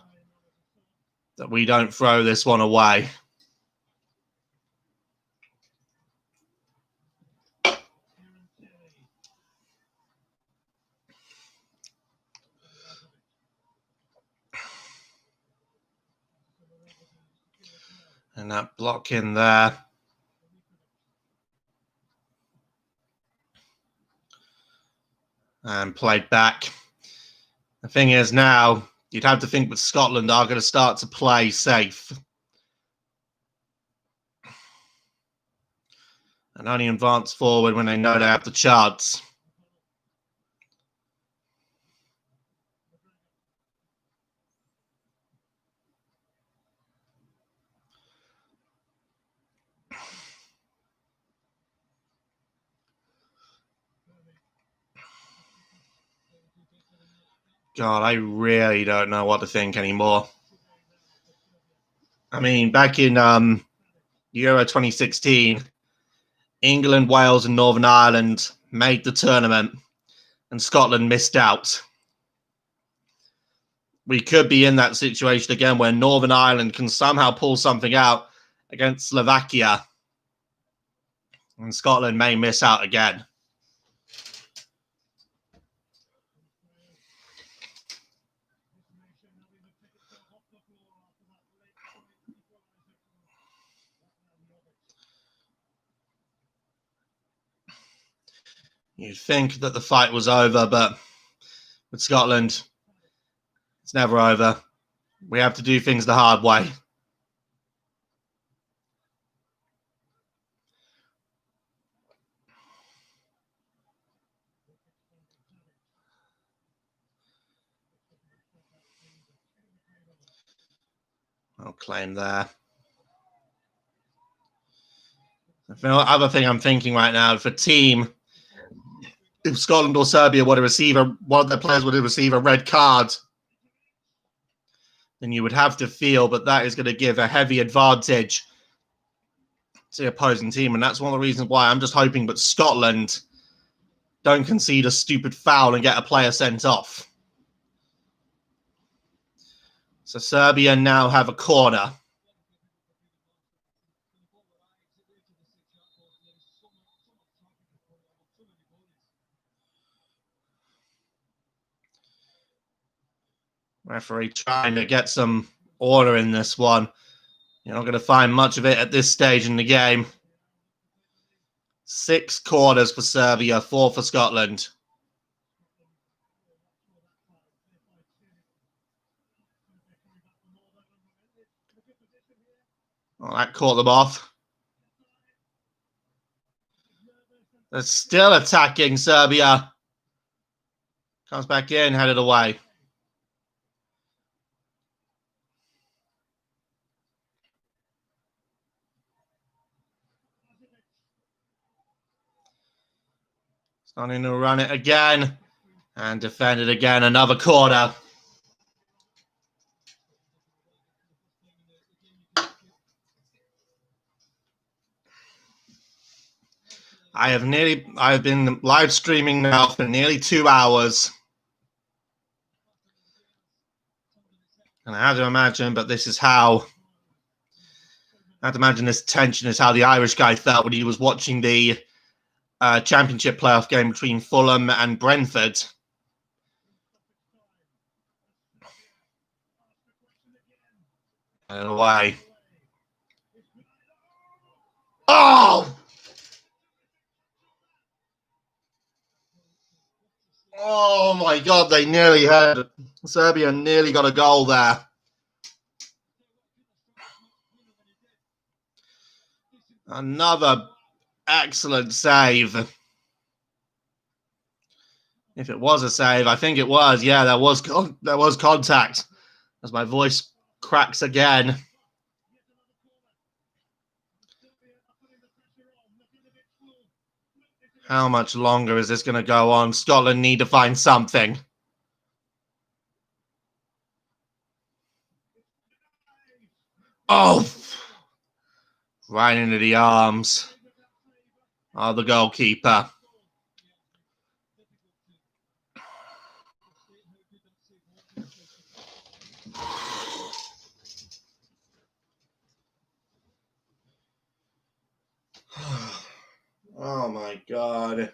that we don't throw this one away. And that block in there. And played back. The thing is now, you'd have to think that Scotland are going to start to play safe. And only advance forward when they know they have the chance. God, I really don't know what to think anymore. I mean, back in Euro 2016, England, Wales, and Northern Ireland made the tournament, and Scotland missed out. We could be in that situation again where Northern Ireland can somehow pull something out against Slovakia, and Scotland may miss out again. You'd think that the fight was over, but with Scotland, it's never over. We have to do things the hard way. I'll claim there. The other thing I'm thinking right now, if a team, if Scotland or Serbia were to receive one of their players were to receive a red card, then you would have to feel that is going to give a heavy advantage to the opposing team. And that's one of the reasons why I'm just hoping that Scotland don't concede a stupid foul and get a player sent off. So Serbia now have a corner. Referee trying to get some order in this one. You're not going to find much of it at this stage in the game. 6 corners for Serbia, 4 for Scotland. Well, that caught them off. They're still attacking Serbia. Comes back in, headed away. Starting to run it again. And defended again, another corner. I've been live streaming now for nearly 2 hours. And I have to imagine, but this is how, I have to imagine this tension is how the Irish guy felt when he was watching the championship playoff game between Fulham and Brentford. And away. Oh! Oh my God, they nearly had it. Serbia nearly got a goal there. Another excellent save. If it was a save, I think it was. Yeah, there was contact. As my voice cracks again. How much longer is this going to go on? Scotland need to find something. Oh! Right into the arms of the goalkeeper. Oh my God.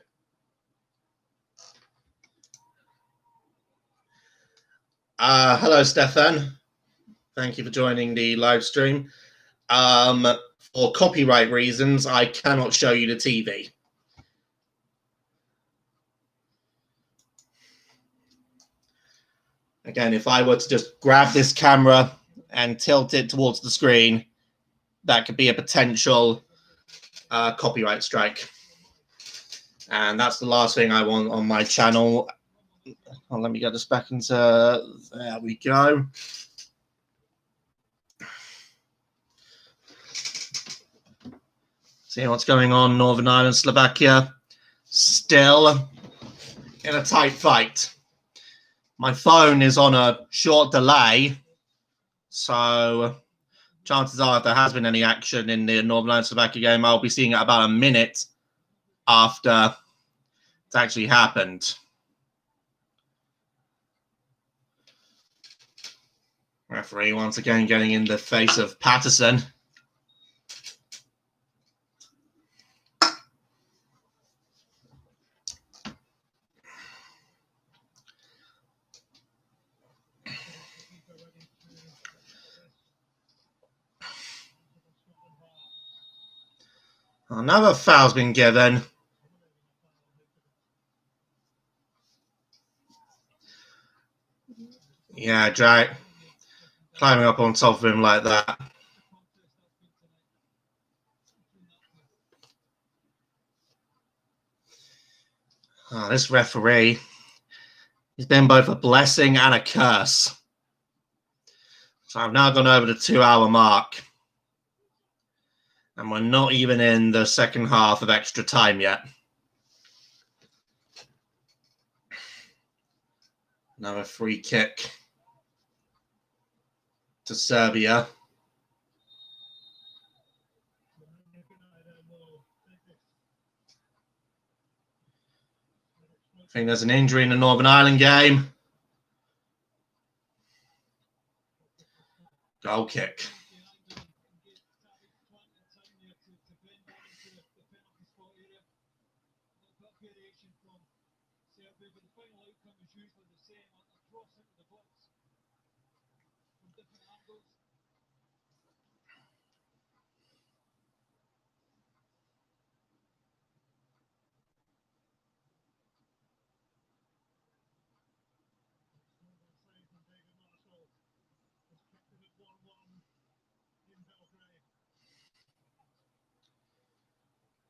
Hello, Stefan. Thank you for joining the live stream. For copyright reasons, I cannot show you the TV. Again, if I were to just grab this camera and tilt it towards the screen, that could be a potential copyright strike. And that's the last thing I want on my channel. Oh, let me get this back into... There we go. See what's going on. Northern Ireland, Slovakia. Still in a tight fight. My phone is on a short delay. So chances are if there has been any action in the Northern Ireland, Slovakia game, I'll be seeing it about a minute after it's actually happened. Referee once again getting in the face of Patterson. Another foul's been given. Yeah, climbing up on top of him like that. Oh, this referee, he's been both a blessing and a curse. So I've now gone over the 2-hour mark. And we're not even in the second half of extra time yet. Another free kick to Serbia. I think there's an injury in the Northern Ireland game. Goal kick.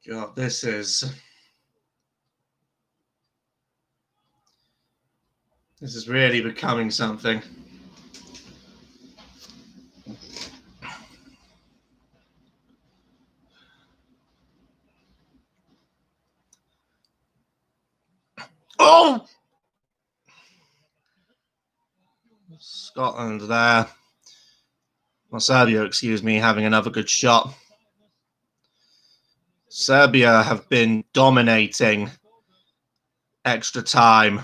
God, this is really becoming something. Oh! Scotland there. Well, Serbia, excuse me, having another good shot. Serbia have been dominating extra time.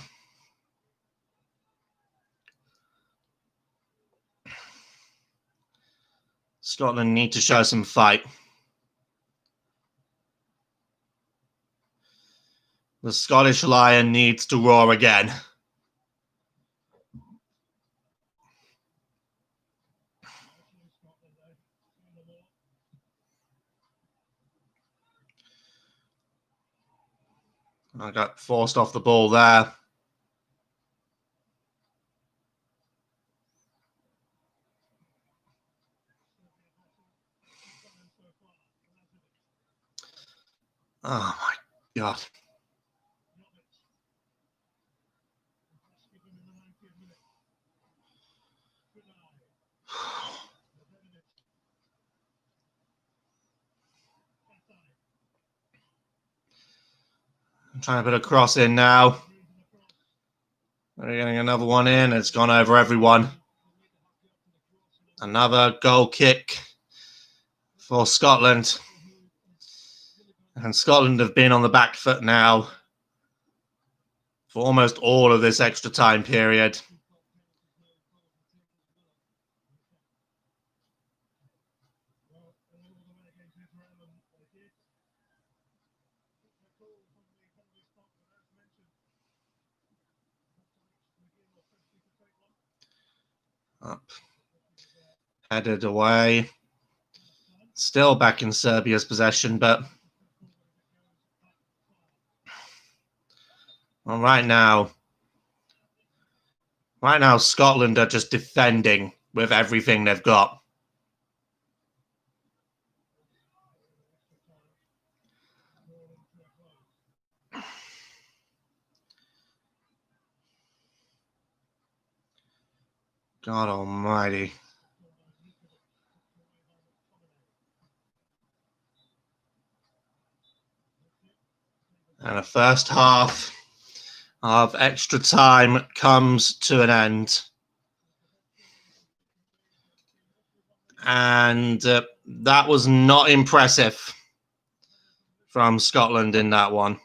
Scotland need to show some fight. The Scottish Lion needs to roar again. I got forced off the ball there. Oh my God. I'm trying to put a cross in now. They're getting another one in. It's gone over everyone. Another goal kick for Scotland. And Scotland have been on the back foot now for almost all of this extra time period. Up. Headed away. Still back in Serbia's possession, but well, right now, Scotland are just defending with everything they've got. God almighty. And the first half of extra time comes to an end. And that was not impressive from Scotland in that one.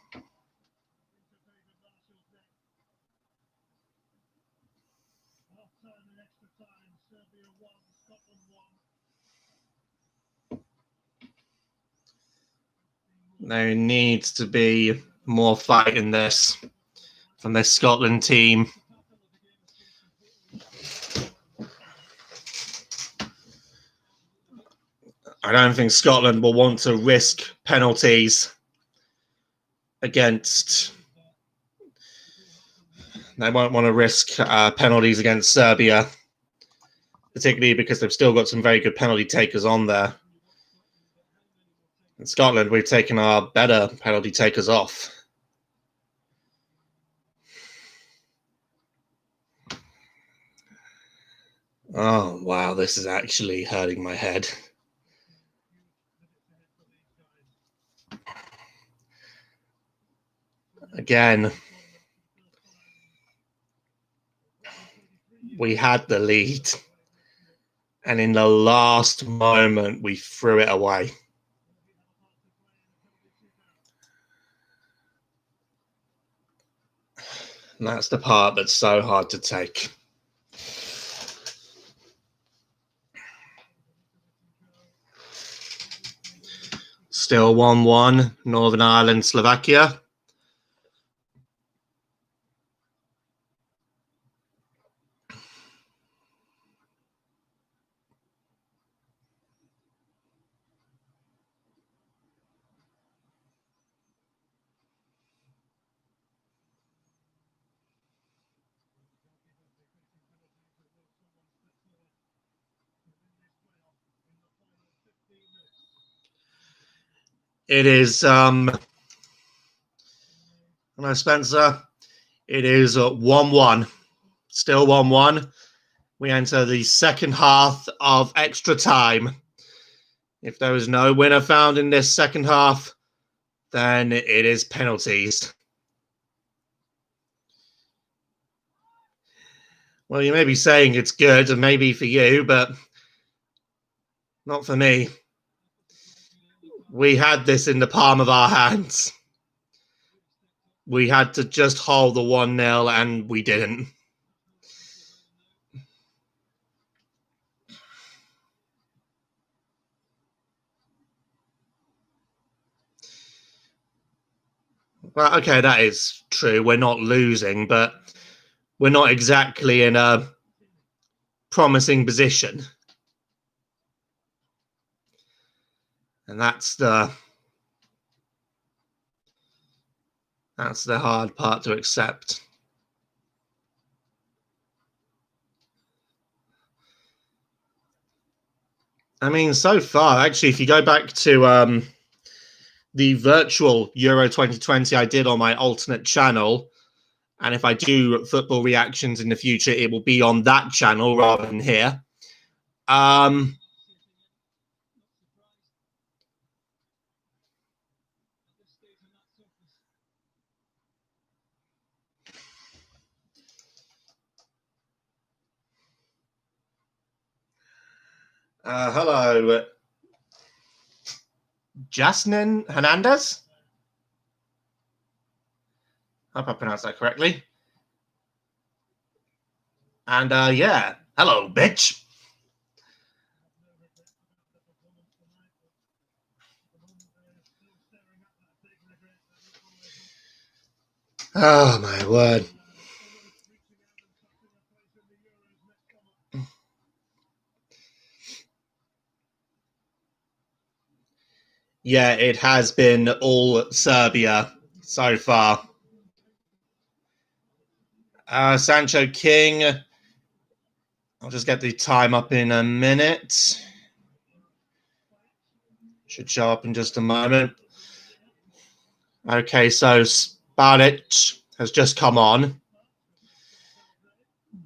There needs to be more fight in this from this Scotland team. I don't think Scotland will want to risk penalties against... They won't want to risk penalties against Serbia particularly because they've still got some very good penalty takers on there. In Scotland, we've taken our better penalty takers off. Oh, wow, this is actually hurting my head. Again, we had the lead, and in the last moment, we threw it away. And that's the part that's so hard to take. Still 1-1, Northern Ireland, Slovakia. It is, hello, Spencer. It is 1-1. Still 1-1. We enter the second half of extra time. If there is no winner found in this second half, then it is penalties. Well, you may be saying it's good, and maybe for you, but not for me. We had this in the palm of our hands. We had to just hold the 1-0, and we didn't. Well, okay, that is true. We're not losing, but we're not exactly in a promising position. And that's the hard part to accept. I mean, so far, actually, if you go back to the virtual Euro 2020 I did on my alternate channel, and if I do football reactions in the future, it will be on that channel rather than here. Hello, Jasmine Hernandez. I hope I pronounced that correctly. And yeah, hello, bitch. Oh, my word. Yeah, it has been all Serbia so far. Sancho King. I'll just get the time up in a minute. Should show up in just a moment. Okay, so Spalic has just come on.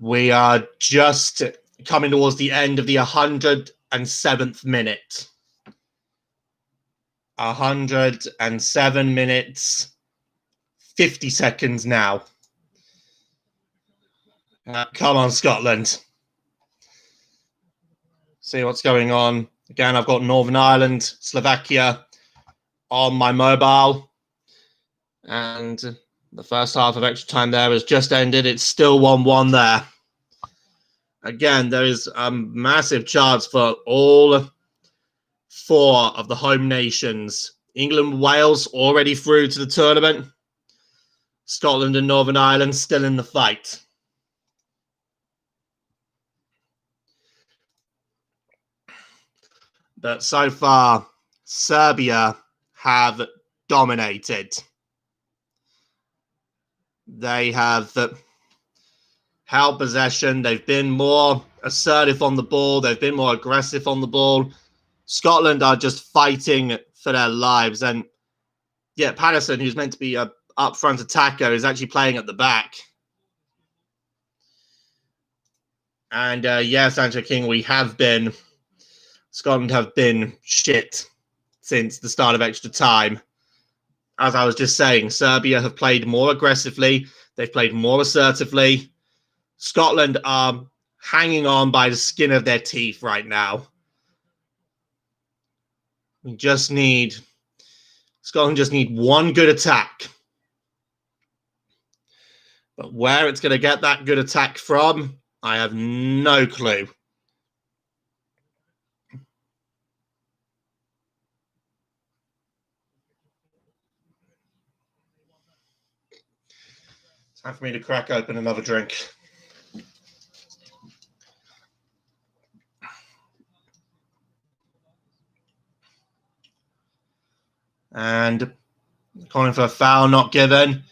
We are just coming towards the end of the 107th minute. 107 minutes, 50 seconds now. Come on, Scotland. See what's going on. Again, I've got Northern Ireland, Slovakia on my mobile. And the first half of extra time there has just ended. It's still 1-1 there. Again, there is a massive chance for all four of the home nations. England, Wales already through to the tournament. Scotland and Northern Ireland still in the fight. But so far, Serbia have dominated. They have held possession. They've been more assertive on the ball. They've been more aggressive on the ball. Scotland are just fighting for their lives. And yeah, Patterson, who's meant to be a up-front attacker, is actually playing at the back. And yeah, Sancho King, Scotland have been shit since the start of extra time. As I was just saying, Serbia have played more aggressively. They've played more assertively. Scotland are hanging on by the skin of their teeth right now. Scotland just need one good attack. But where it's going to get that good attack from, I have no clue. Time for me to crack open another drink. And calling for a foul, not given.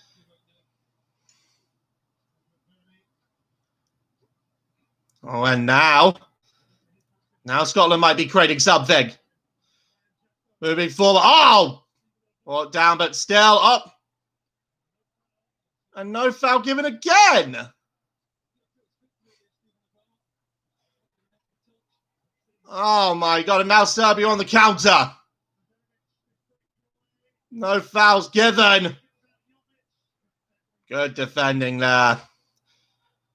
Oh, and now Scotland might be creating something. Moving forward. Oh! Well, down, but still up. And no foul given again. Oh, my God. And now Serbia on the counter. No fouls given. Good defending there.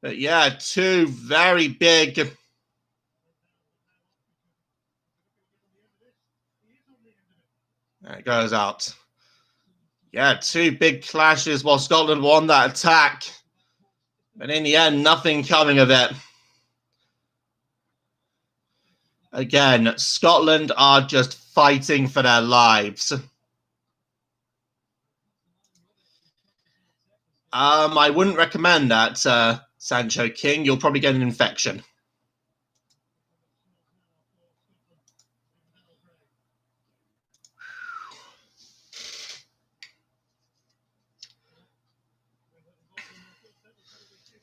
But yeah, two very big... There it goes out. Yeah, two big clashes while Scotland won that attack. But in the end, nothing coming of it. Again, Scotland are just fighting for their lives. I wouldn't recommend that, Sancho King. You'll probably get an infection.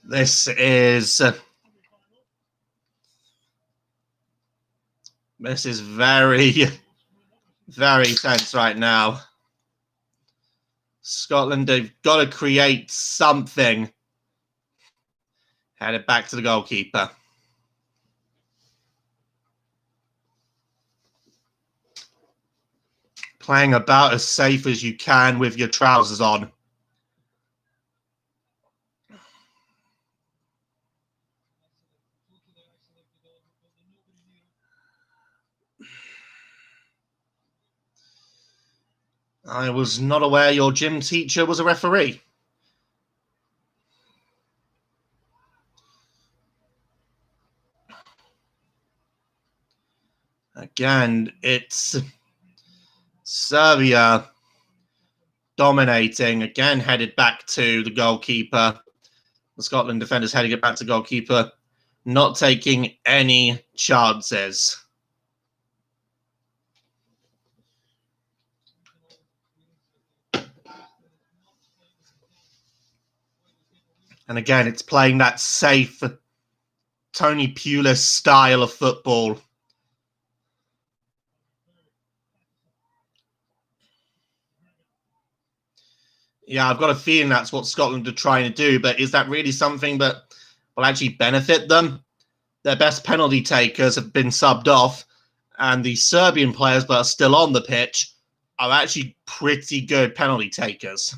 This is very, very tense right now. Scotland have got to create something. Head it back to the goalkeeper. Playing about as safe as you can with your trousers on. I was not aware your gym teacher was a referee. Again, it's Serbia dominating. Again, headed back to the goalkeeper. The Scotland defenders heading it back to goalkeeper. Not taking any chances. And again, it's playing that safe Tony Pulis style of football. Yeah, I've got a feeling that's what Scotland are trying to do, but is that really something that will actually benefit them? Their best penalty takers have been subbed off, and the Serbian players that are still on the pitch are actually pretty good penalty takers.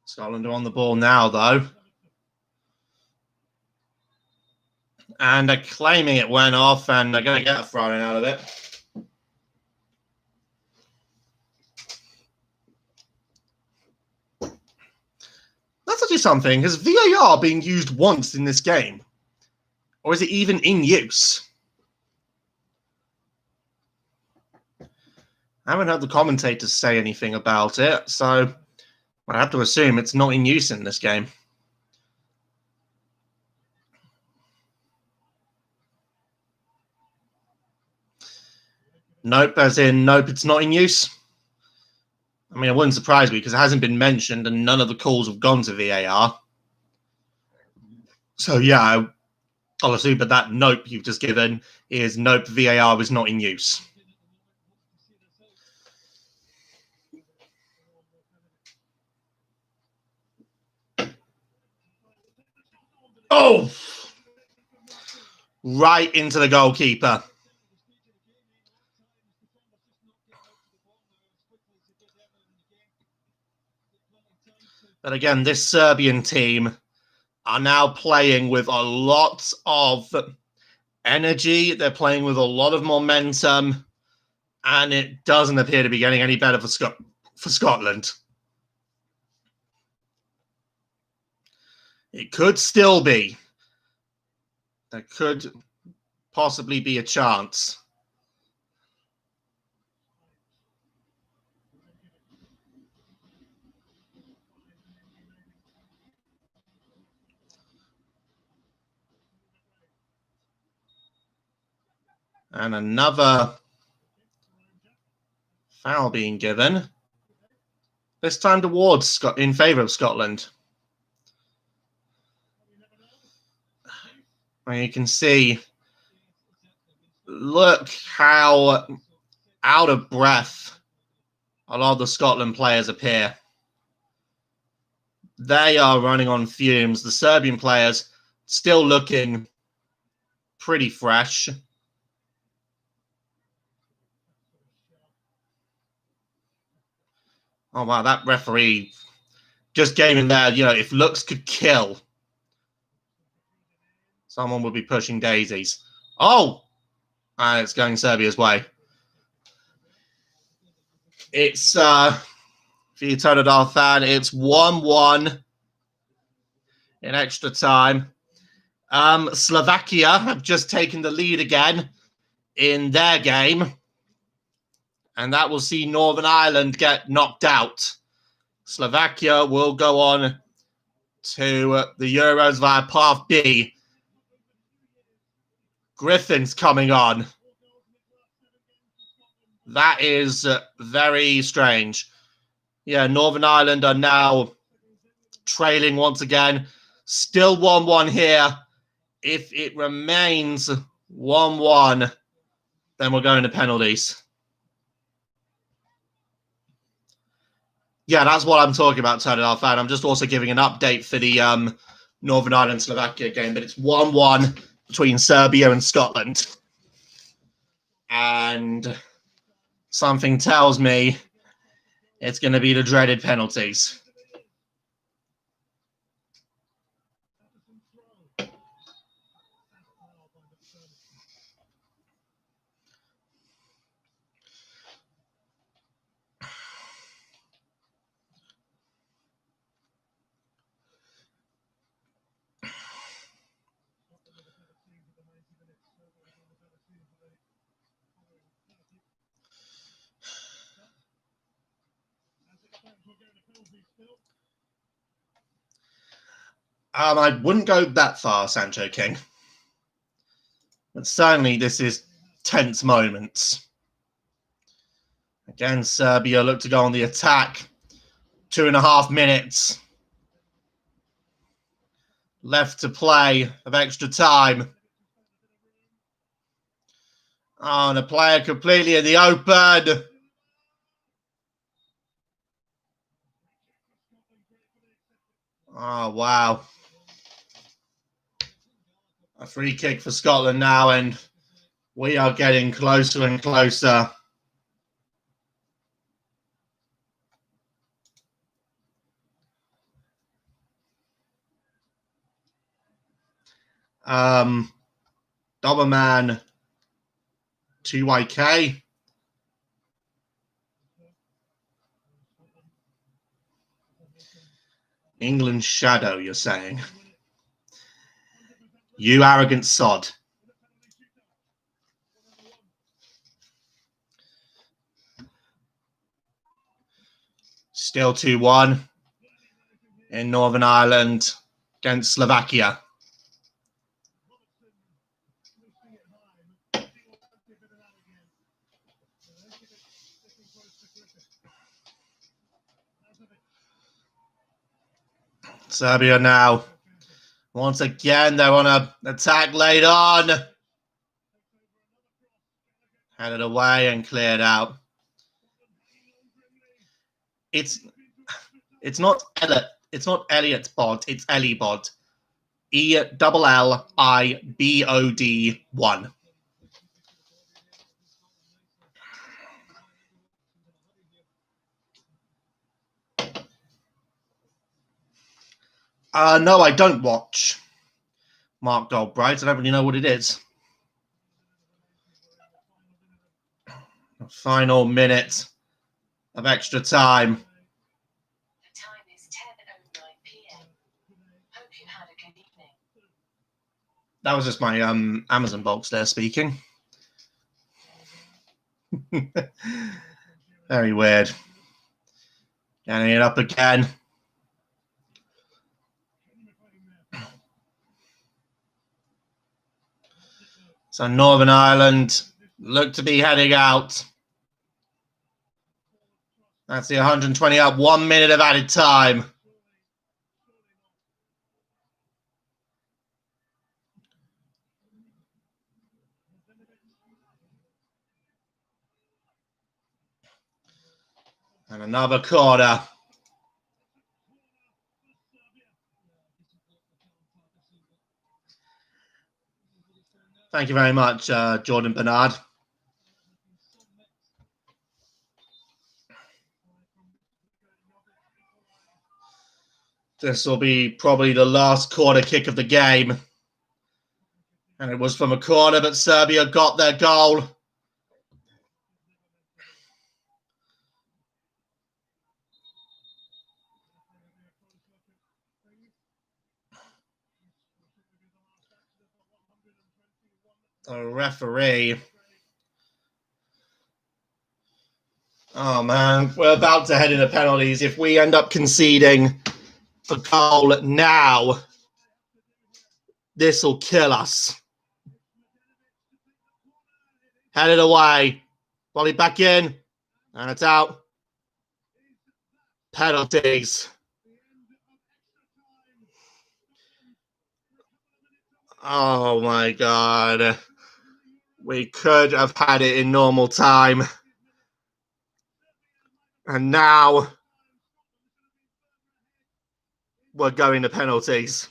Scotland are on the ball now, though. And they're claiming it went off, and they're going to get a throw-in out of it. That's actually something. Has VAR been used once in this game? Or is it even in use? I haven't heard the commentators say anything about it, so I have to assume it's not in use in this game. Nope, as in nope, it's not in use. I mean, it wouldn't surprise me because it hasn't been mentioned and none of the calls have gone to VAR. So yeah, I'll assume that that nope you've just given is nope, VAR is not in use. Oh! Right into the goalkeeper. But again, this Serbian team are now playing with a lot of energy. They're playing with a lot of momentum. And it doesn't appear to be getting any better for Scotland. It could still be. There could possibly be a chance. And another foul being given. This time towards in favour of Scotland. And you can see, look how out of breath a lot of the Scotland players appear. They are running on fumes. The Serbian players still looking pretty fresh. Oh, wow, that referee just gave in there, you know, if looks could kill, someone would be pushing daisies. Oh! And it's going Serbia's way. It's, for you Tonadar fan, it's 1-1 in extra time. Slovakia have just taken the lead again in their game. And that will see Northern Ireland get knocked out. Slovakia will go on to the Euros via Path B. Griffin's coming on. That is very strange. Yeah, Northern Ireland are now trailing once again. Still 1-1 here. If it remains 1-1, then we're going to penalties. Yeah, that's what I'm talking about, Tony fan. I'm just also giving an update for the Northern Ireland-Slovakia game, but it's 1-1 between Serbia and Scotland. And something tells me it's going to be the dreaded penalties. I wouldn't go that far, Sancho King. But certainly this is tense moments. Again, Serbia look to go on the attack. 2.5 minutes left to play of extra time. Oh, and a player completely in the open. Oh, wow. A free kick for Scotland now, and we are getting closer and closer. Doberman 2YK. England's shadow, you're saying? You arrogant sod. Still 2-1 in Northern Ireland against Slovakia. Serbia now. Once again, they're on an attack late on. Headed away and cleared out. It's not Elliot. It's not Elliot Bod. It's Ellie Bod. ELLIBOD 1. No, I don't watch Mark Goldbright. I don't really know what it is. Final minute of extra time. The time is 10:09 p.m. Hope you had a good evening. That was just my Amazon box there speaking. Very weird. Getting it up again. So Northern Ireland look to be heading out. That's the 120 up. 1 minute of added time. And another corner. Thank you very much, Jordan Bernard. This will be probably the last corner kick of the game. And it was from a corner, but Serbia got their goal. The referee. Oh, man. We're about to head into penalties. If we end up conceding a goal now, this will kill us. Headed away. Volley back in. And it's out. Penalties. Oh, my God. We could have had it in normal time. And now we're going to penalties.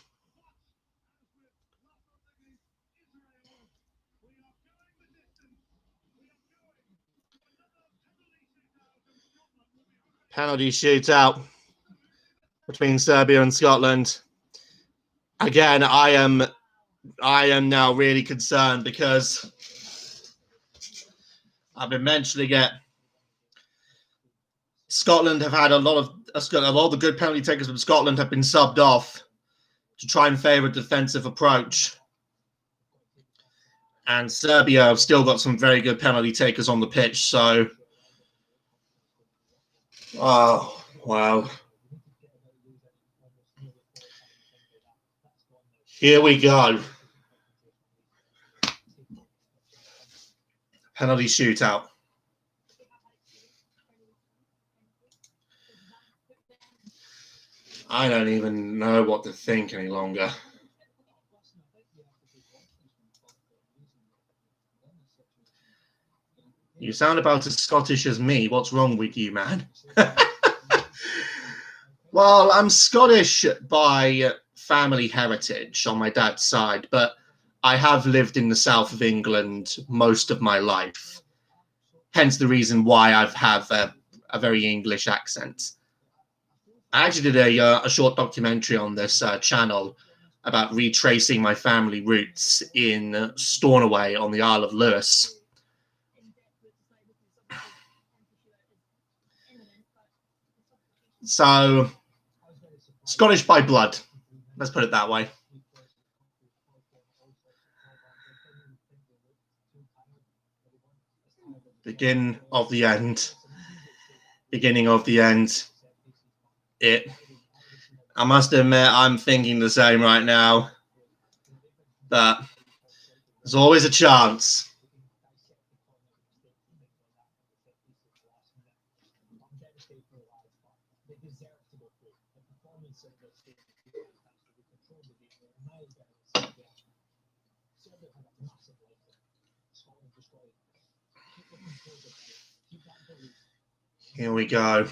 Penalty shootout between Serbia and Scotland. Again, I am now really concerned because I've been mentioning it. Scotland have had a lot of the good penalty takers from Scotland have been subbed off to try and favour a defensive approach. And Serbia have still got some very good penalty takers on the pitch. So, oh, wow. Here we go. Penalty shootout. I don't even know what to think any longer. You sound about as Scottish as me. What's wrong with you, man? Well, I'm Scottish by family heritage on my dad's side, but I have lived in the south of England most of my life. Hence the reason why I have a very English accent. I actually did a short documentary on this channel about retracing my family roots in Stornoway on the Isle of Lewis. So, Scottish by blood. Let's put it that way. Beginning of the end. I must admit, I'm thinking the same right now. But there's always a chance. Here we go.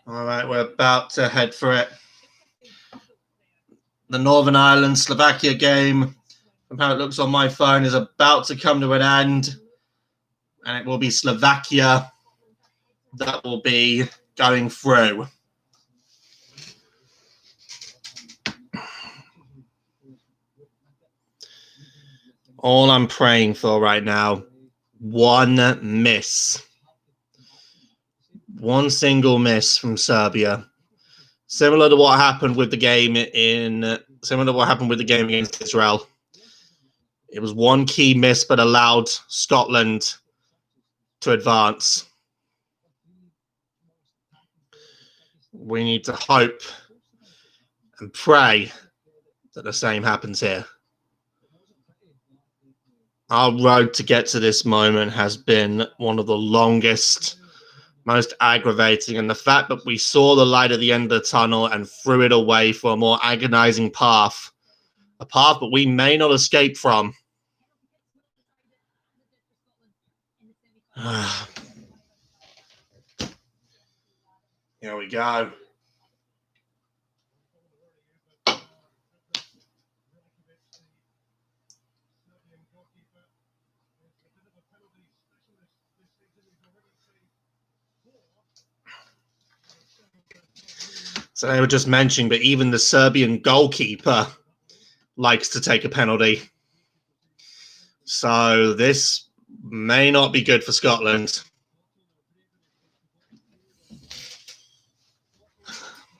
All right, we're about to head for it. The Northern Ireland Slovakia game, from how it looks on my phone, is about to come to an end, and it will be Slovakia that will be going through. All I'm praying for right now, one miss. One single miss from Serbia. Similar to what happened with the game against Israel. It was one key miss, but allowed Scotland to advance. We need to hope and pray that the same happens here. Our road to get to this moment has been one of the longest, most aggravating, and the fact that we saw the light at the end of the tunnel and threw it away for a more agonizing path, a path that we may not escape from. Here we go. So they were just mentioning, but even the Serbian goalkeeper likes to take a penalty. So this may not be good for Scotland.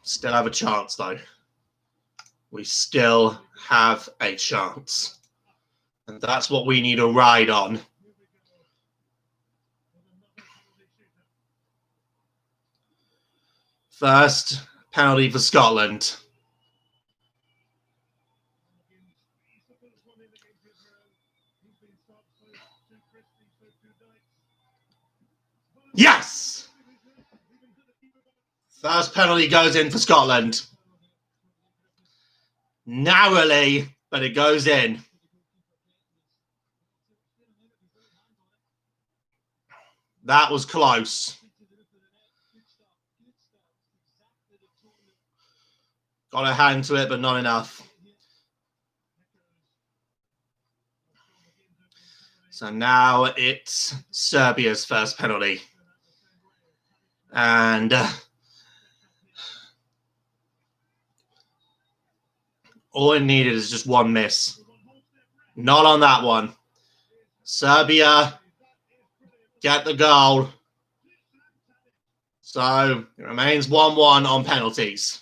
Still have a chance, though. We still have a chance. And that's what we need to ride on. First penalty for Scotland. Yes! First penalty goes in for Scotland. Narrowly, but it goes in. That was close. Got a hand to it, but not enough. So now it's Serbia's first penalty. And all it needed is just one miss. Not on that one. Serbia get the goal. So it remains 1-1 on penalties.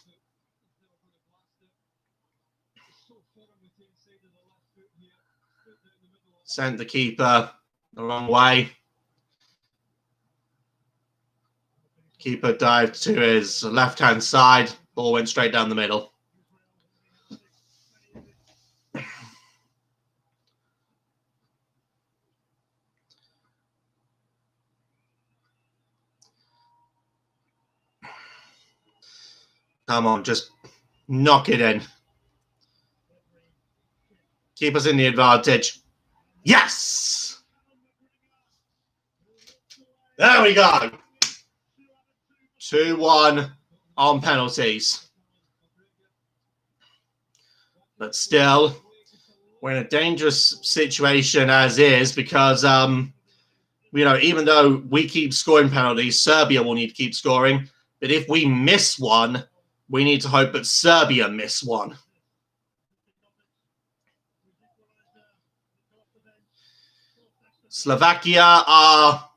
Sent the keeper the wrong way. Keeper dived to his left-hand side. Ball went straight down the middle. Come on, just knock it in. Keep us in the advantage. Yes! There we go. 2-1 on penalties. But still, we're in a dangerous situation as is because, even though we keep scoring penalties, Serbia will need to keep scoring. But if we miss one, we need to hope that Serbia miss one. Slovakia are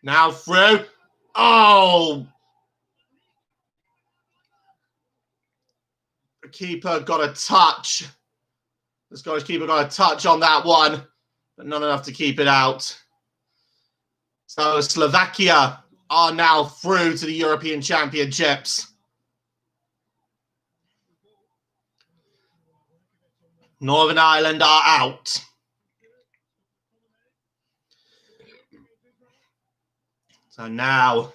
now through. Oh! The keeper got a touch. The Scottish keeper got a touch on that one, but not enough to keep it out. So Slovakia are now through to the European Championships. Northern Ireland are out. So now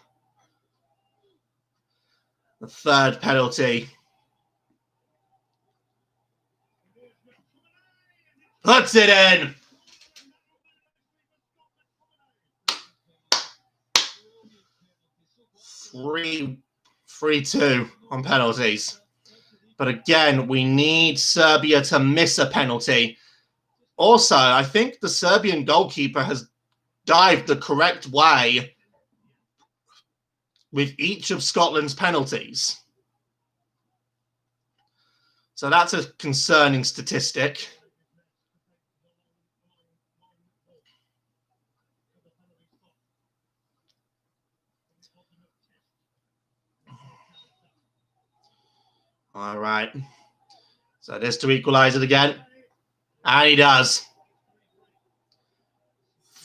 The third penalty. Puts it in. 3-2 on penalties. But again, we need Serbia to miss a penalty. Also, I think the Serbian goalkeeper has dived the correct way with each of Scotland's penalties. So that's a concerning statistic. All right. So this to equalize it again. And he does.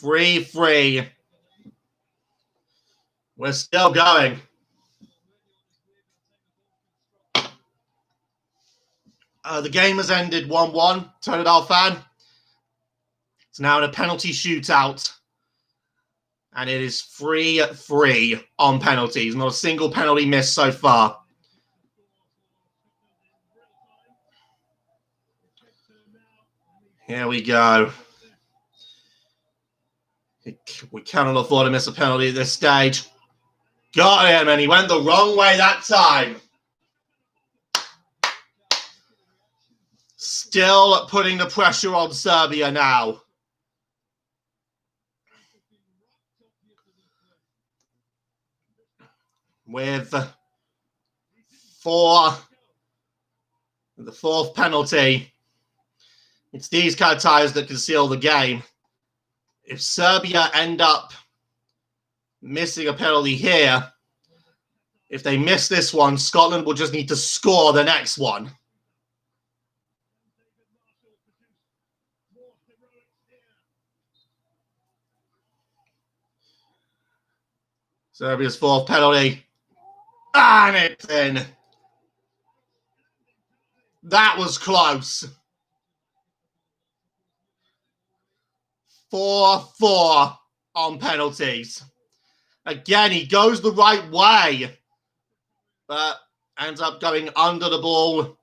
3-3. We're still going. The game has ended 1-1. Tonadal fan. It's now in a penalty shootout. And it is 3-3 on penalties. Not a single penalty missed so far. Here we go. We cannot afford to miss a penalty at this stage. Got him, and he went the wrong way that time. Still putting the pressure on Serbia now. With the fourth penalty. It's these kind of ties that can seal the game. If Serbia end up missing a penalty here, if they miss this one, Scotland will just need to score the next one. Serbia's fourth penalty. And it's in. That was close. 4-4 on penalties. Again, he goes the right way, but ends up going under the ball.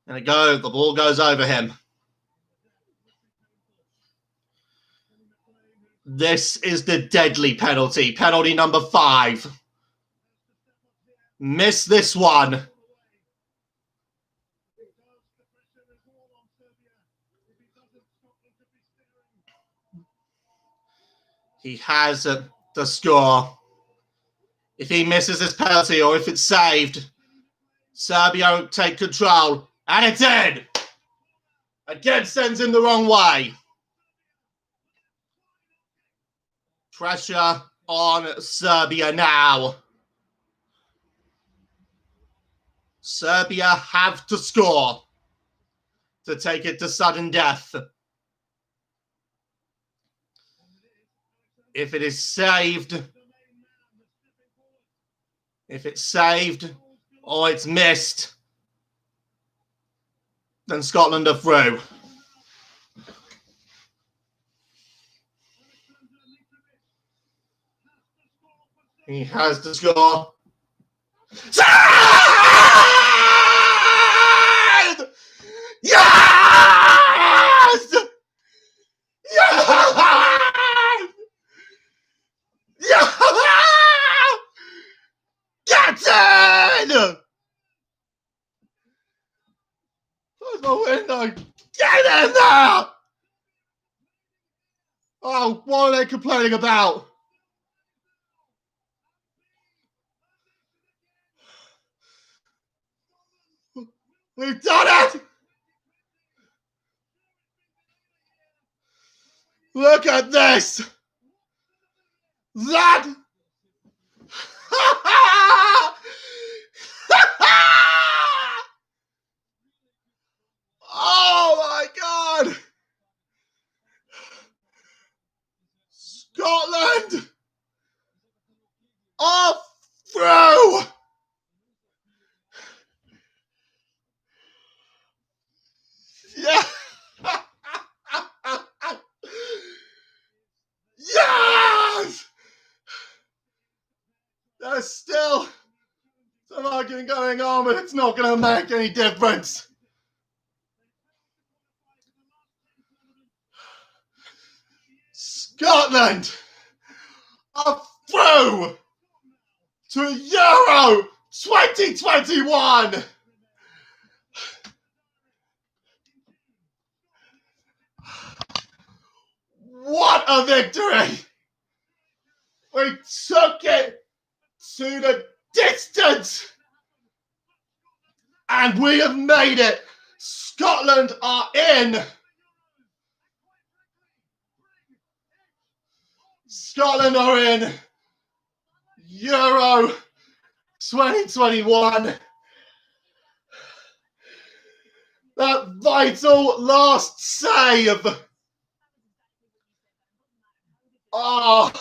And the ball goes over him. This is the deadly penalty. Penalty number 5. Miss this one. He has the score. If he misses this penalty or if it's saved, Serbia will take control. And it's in! Again, sends him the wrong way. Pressure on Serbia now. Serbia have to score to take it to sudden death. If it is saved, or it's missed, then Scotland are through. He has to score. Save! Yes! Yes! Yes! Get in! Close my window. Get in there! Oh, what are they complaining about? We've done it! Look at this! That! Oh my God! Scotland are through! Yeah! Yes! There's still going on, but it's not going to make any difference. Scotland are through to Euro 2021. What a victory! We took it to the distance and we have made it. Scotland are in. Scotland are in Euro 2021. That vital last save. Oh,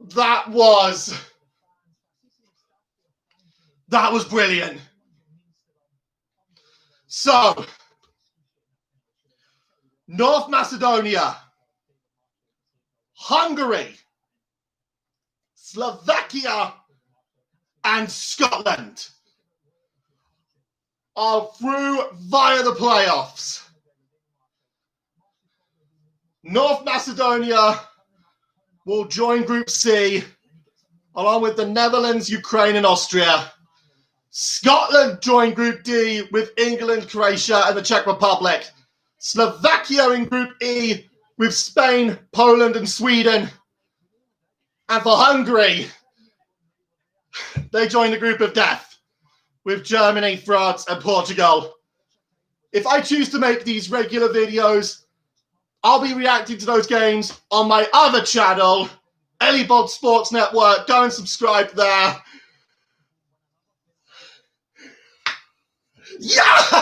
that was brilliant. So, North Macedonia, Hungary, Slovakia, and Scotland are through via the playoffs. North Macedonia will join Group C along with the Netherlands, Ukraine, and Austria. Scotland join Group D with England, Croatia, and the Czech Republic. Slovakia in Group E with Spain, Poland, and Sweden. And for Hungary, they join the Group of Death with Germany, France, and Portugal. If I choose to make these regular videos, I'll be reacting to those games on my other channel, Elibod Sports Network. Go and subscribe there. Yes!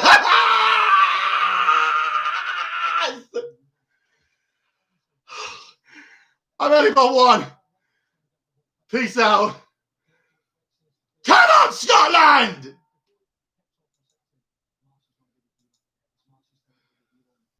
I've only got one. Peace out. Come on, Scotland!